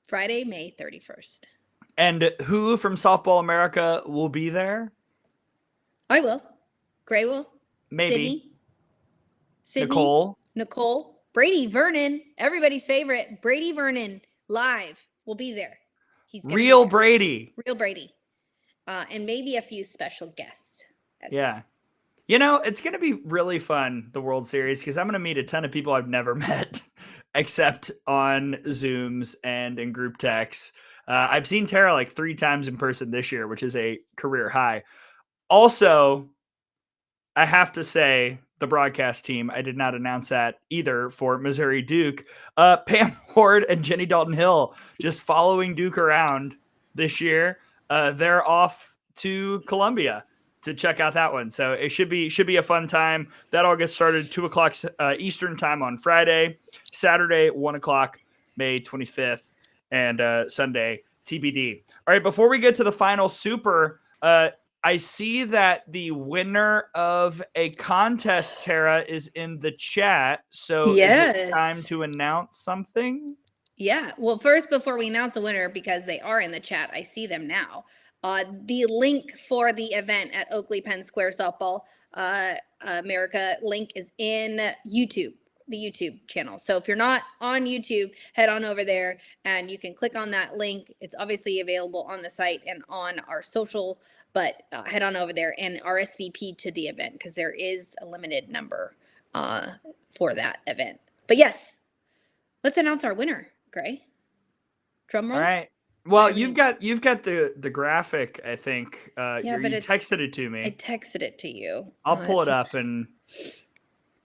Friday, May 31st. And who from Softball America will be there? I will. Gray will. Maybe. Sydney. Nicole. Brady Vernon. Everybody's favorite. Brady Vernon live will be there. He's Real Brady. Real Brady. And maybe a few special guests as well. You know, it's going to be really fun, the World Series, because I'm going to meet a ton of people I've never met except on Zooms and in group texts. I've seen Tara like 3 times in person this year, which is a career high. Also, I have to say, the broadcast team, I did not announce that either for Missouri Duke. Pam Ward and Jenny Dalton Hill just following Duke around this year. They're off to Columbia to check out that one. So it should be a fun time. That all gets started 2:00 Eastern time on Friday, Saturday, 1:00, May 25th, and Sunday TBD. All right. Before we get to the final super, I see that the winner of a contest, Tara, is in the chat. So is it time to announce something? Yeah. Well, first, before we announce the winner, because they are in the chat, I see them now. The link for the event at Oakley Penn Square Softball America link is in YouTube, the YouTube channel. So if you're not on YouTube, head on over there and you can click on that link. It's obviously available on the site and on our social, but head on over there and RSVP to the event because there is a limited number for that event. But yes, let's announce our winner, Gray. Drum roll. All right. Well, you've got the graphic, I think. But you texted it to me. I texted it to you. I'll pull it up and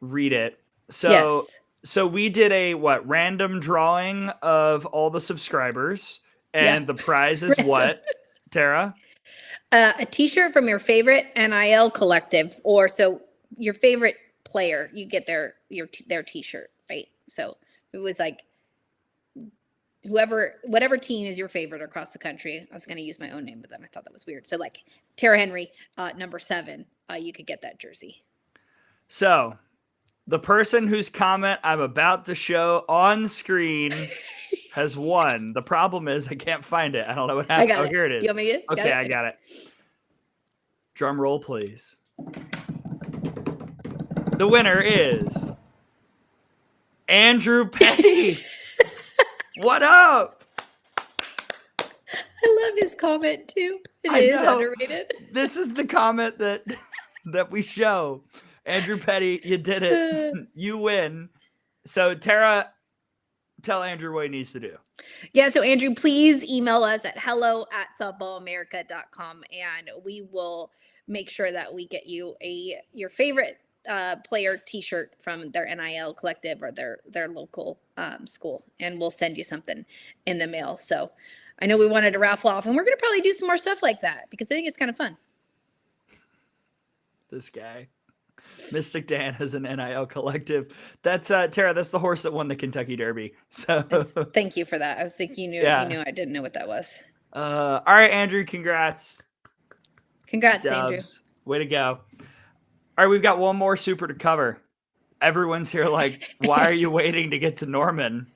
read it. So we did a random drawing of all the subscribers, and the prize is what, Tara? A T-shirt from your favorite NIL collective, or so your favorite player, you get their T-shirt, right? So it was like whatever team is your favorite across the country. I was going to use my own name, but then I thought that was weird. So like Tara Henry, number 7, you could get that jersey. So the person whose comment I'm about to show on screen has won. The problem is I can't find it. I don't know what happened. Oh, here it is. You want me to? Okay, I got it. Drum roll, please. The winner is Andrew Petty. What up? I love his comment too. It is underrated. This is the comment that we show. Andrew Petty, you did it. You win. So Tara, tell Andrew what he needs to do. Yeah, so Andrew, please email us at hello@softballamerica.com and we will make sure that we get you your favorite player T-shirt from their NIL collective or their local school, and we'll send you something in the mail. So I know we wanted to raffle off, and we're going to probably do some more stuff like that because I think it's kind of fun. This guy. Mystic Dan has an NIL collective. That's Tara. That's the horse that won the Kentucky Derby. So thank you for that. I was thinking you knew I didn't know what that was. All right, Andrew. Congrats. Congrats, Andrew. Way to go. All right, we've got one more super to cover. Everyone's here like, why are you waiting to get to Norman?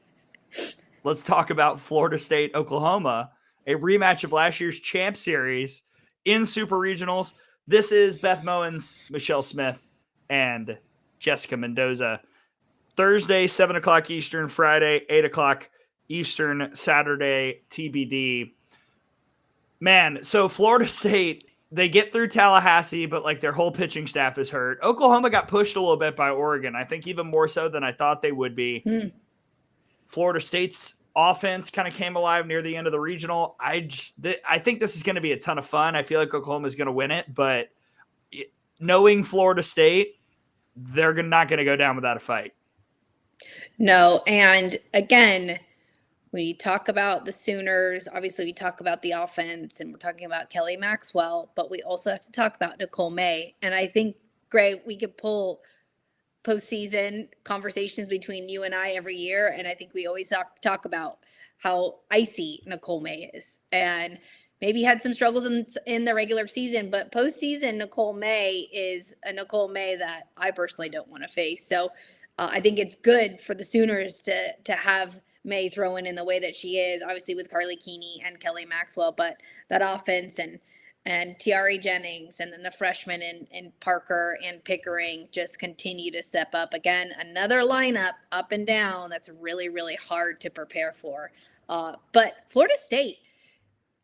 Let's talk about Florida State, Oklahoma, a rematch of last year's Champ Series in Super Regionals. This is Beth Mowens, Michelle Smith, and Jessica Mendoza. Thursday, 7 o'clock Eastern, Friday, 8 o'clock Eastern, Saturday, TBD. Man, so Florida State, they get through Tallahassee, but like their whole pitching staff is hurt. Oklahoma got pushed a little bit by Oregon. I think even more so than I thought they would be. Florida State's offense kind of came alive near the end of the regional. I think this is going to be a ton of fun. I feel like Oklahoma is going to win it, but knowing Florida State, they're not going to go down without a fight. No, and again, we talk about the Sooners. Obviously, we talk about the offense, and we're talking about Kelly Maxwell, but we also have to talk about Nicole May. And I think, Gray, we could pull postseason conversations between you and I every year, and I think we always talk about how icy Nicole May is, and maybe had some struggles in the regular season, but postseason Nicole May is a Nicole May that I personally don't want to face. So I think it's good for the Sooners to have May throwing in the way that she is, obviously with Carly Keeney and Kelly Maxwell, but that offense and Tiari Jennings and then the freshmen and Parker and Pickering just continue to step up. Again, another lineup up and down that's really, really hard to prepare for. But Florida State,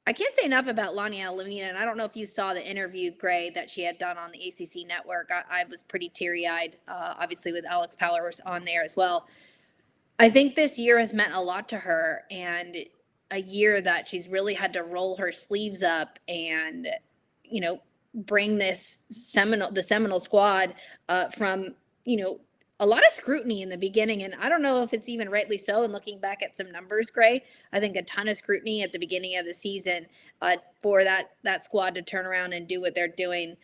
I can't say enough about Lania Lamina, and I don't know if you saw the interview, Gray, that she had done on the ACC network. I was pretty teary-eyed, obviously with Alex Powers on there as well. I think this year has meant a lot to her, and a year that she's really had to roll her sleeves up and, bring the Seminole squad from, a lot of scrutiny in the beginning. And I don't know if it's even rightly so. And looking back at some numbers, Gray, I think a ton of scrutiny at the beginning of the season for that squad to turn around and do what they're doing.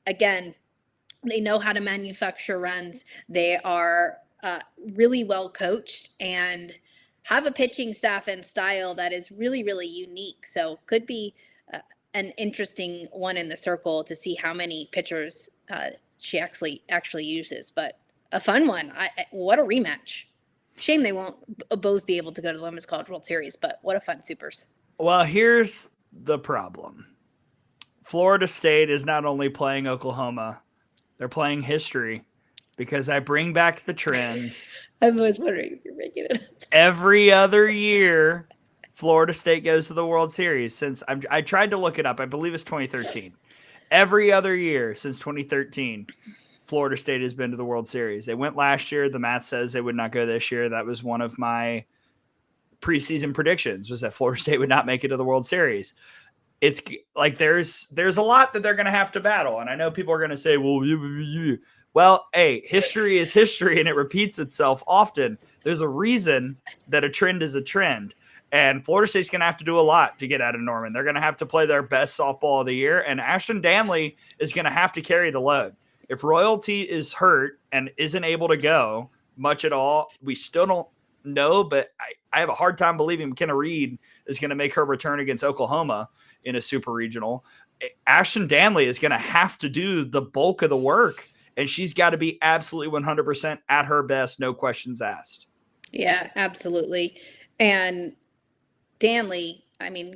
Again, they know how to manufacture runs. They are really well coached and have a pitching staff and style that is really, really unique. So could be an interesting one in the circle to see how many pitchers she actually uses. But a fun one. What a rematch. Shame they won't both be able to go to the Women's College World Series, but what a fun supers. Well, here's the problem. Florida State is not only playing Oklahoma, they're playing history, because I bring back the trend. I'm always wondering if you're making it up. Every other year, Florida State goes to the World Series. Since I tried to look it up. I believe it's 2013. Every other year since 2013, Florida State has been to the World Series. They went last year. The math says they would not go this year. That was one of my preseason predictions, was that Florida State would not make it to the World Series. It's like there's a lot that they're going to have to battle. And I know people are going to say, well, hey, history is history and it repeats itself often. There's a reason that a trend is a trend. And Florida State's going to have to do a lot to get out of Norman. They're going to have to play their best softball of the year. And Ashton Danley is going to have to carry the load. If Royalty is hurt and isn't able to go much at all, we still don't know, but I have a hard time believing McKenna Reed is going to make her return against Oklahoma in a super regional. Ashton Danley is going to have to do the bulk of the work, and she's got to be absolutely 100% at her best, no questions asked. Yeah, absolutely. And Danley,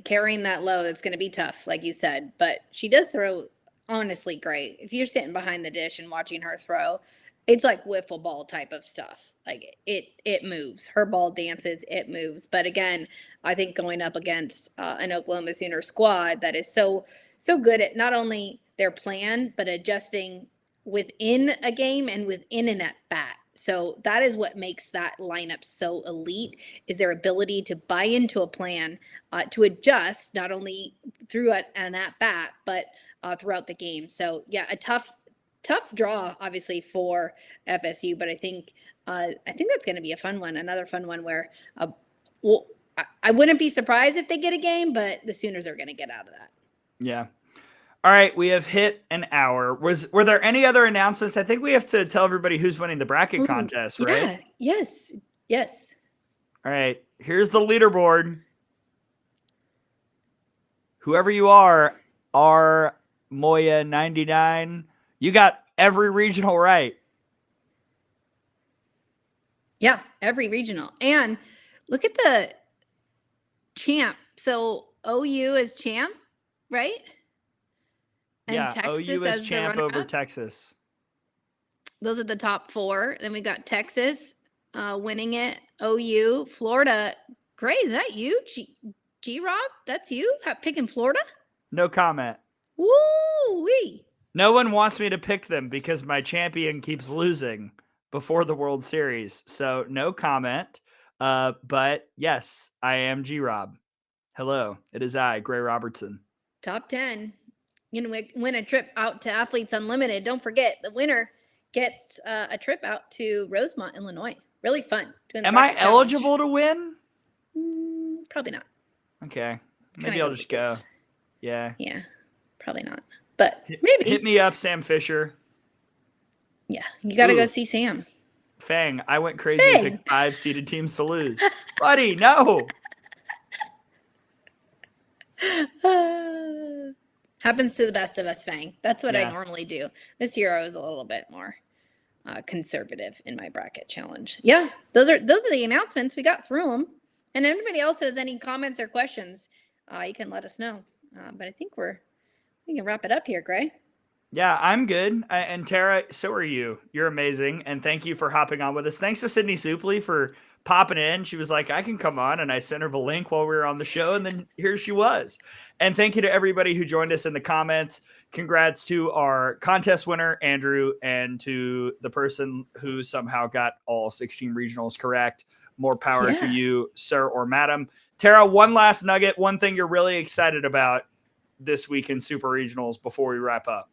carrying that load, it's going to be tough, like you said, but she does throw honestly great. If you're sitting behind the dish and watching her throw, it's like wiffle ball type of stuff. Like it moves. Her ball dances, it moves. But again, I think going up against an Oklahoma Sooner squad that is so good at not only their plan, but adjusting within a game and within an at bat. So that is what makes that lineup so elite, is their ability to buy into a plan, to adjust not only through an at bat, but throughout the game. So yeah, a tough tough draw, obviously, for FSU, but I think that's going to be a fun one. Another fun one where, well, I wouldn't be surprised if they get a game, but the Sooners are going to get out of that. Yeah. All right, we have hit an hour. Were there any other announcements? I think we have to tell everybody who's winning the bracket contest, right? Yeah. Yes. All right, here's the leaderboard. Whoever you are, R Moya 99, you got every regional right. Yeah, every regional. And look at the champ. So OU is champ, right? And Yeah, Texas OU is as champ the over runner-up. Texas. Those are the top 4. Then we got Texas winning it. OU, Florida. Great, is that you, G-Rob? That's you picking Florida? No comment. Woo-wee. No one wants me to pick them because my champion keeps losing before the World Series. So no comment. But yes, I am G-Rob. Hello, it is I, Gray Robertson. Top 10. You know, win a trip out to Athletes Unlimited. Don't forget, the winner gets a trip out to Rosemont, Illinois. Really fun. Am I eligible to win? Probably not. Okay. Maybe I'll just go. Yeah. Yeah, probably not. But maybe. Hit me up, Sam Fisher. Yeah, you got to go see Sam. Fang, I went crazy and picked 5 seeded teams to lose. Buddy, no. Happens to the best of us, Fang. That's what I normally do. This year I was a little bit more conservative in my bracket challenge. Yeah, those are the announcements. We got through them. And if anybody else has any comments or questions, you can let us know. But I think we can wrap it up here, Gray. Yeah, I'm good. And Tara, so are you. You're amazing. And thank you for hopping on with us. Thanks to Sydney Supley for popping in. She was like, I can come on. And I sent her the link while we were on the show. And then here she was. And thank you to everybody who joined us in the comments. Congrats to our contest winner, Andrew, and to the person who somehow got all 16 regionals correct. More power to you, sir or madam. Tara, one last nugget, one thing you're really excited about this week in Super Regionals before we wrap up.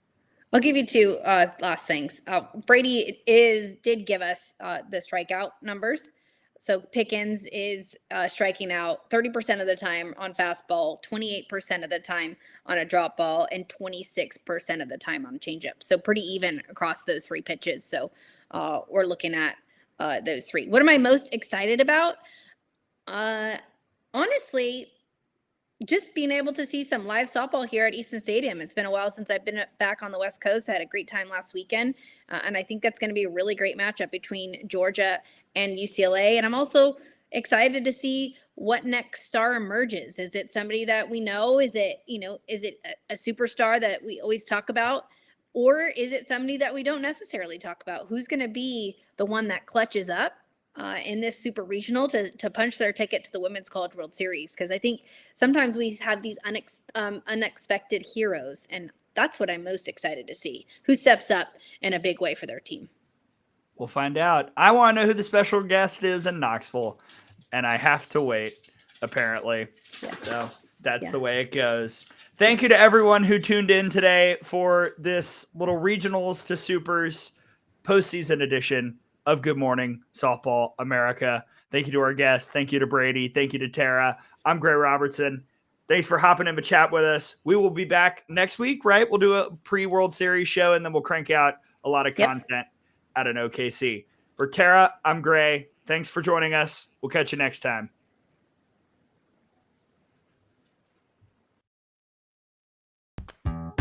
I'll give you 2 last things. Brady did give us the strikeout numbers. So Pickens is striking out 30% of the time on fastball, 28% of the time on a drop ball, and 26% of the time on changeup. So pretty even across those 3 pitches. So we're looking at those 3. What am I most excited about? Honestly, just being able to see some live softball here at Easton Stadium. It's been a while since I've been back on the West Coast. I had a great time last weekend. And I think that's going to be a really great matchup between Georgia and UCLA. And I'm also excited to see what next star emerges. Is it somebody that we know? Is it a superstar that we always talk about? Or is it somebody that we don't necessarily talk about? Who's going to be the one that clutches up in this super regional to punch their ticket to the Women's College World Series? Because I think sometimes we have these unexpected heroes, and that's what I'm most excited to see. Who steps up in a big way for their team? We'll find out. I want to know who the special guest is in Knoxville, and I have to wait, apparently. Yeah. So that's the way it goes. Thank you to everyone who tuned in today for this little regionals to supers postseason edition of Good Morning Softball America. Thank you to our guests. Thank you to Brady. Thank you to Tara. I'm Gray Robertson. Thanks for hopping in to chat with us. We will be back next week, right? We'll do a pre-World Series show, and then we'll crank out a lot of content out of OKC. For Tara, I'm Gray. Thanks for joining us. We'll catch you next time.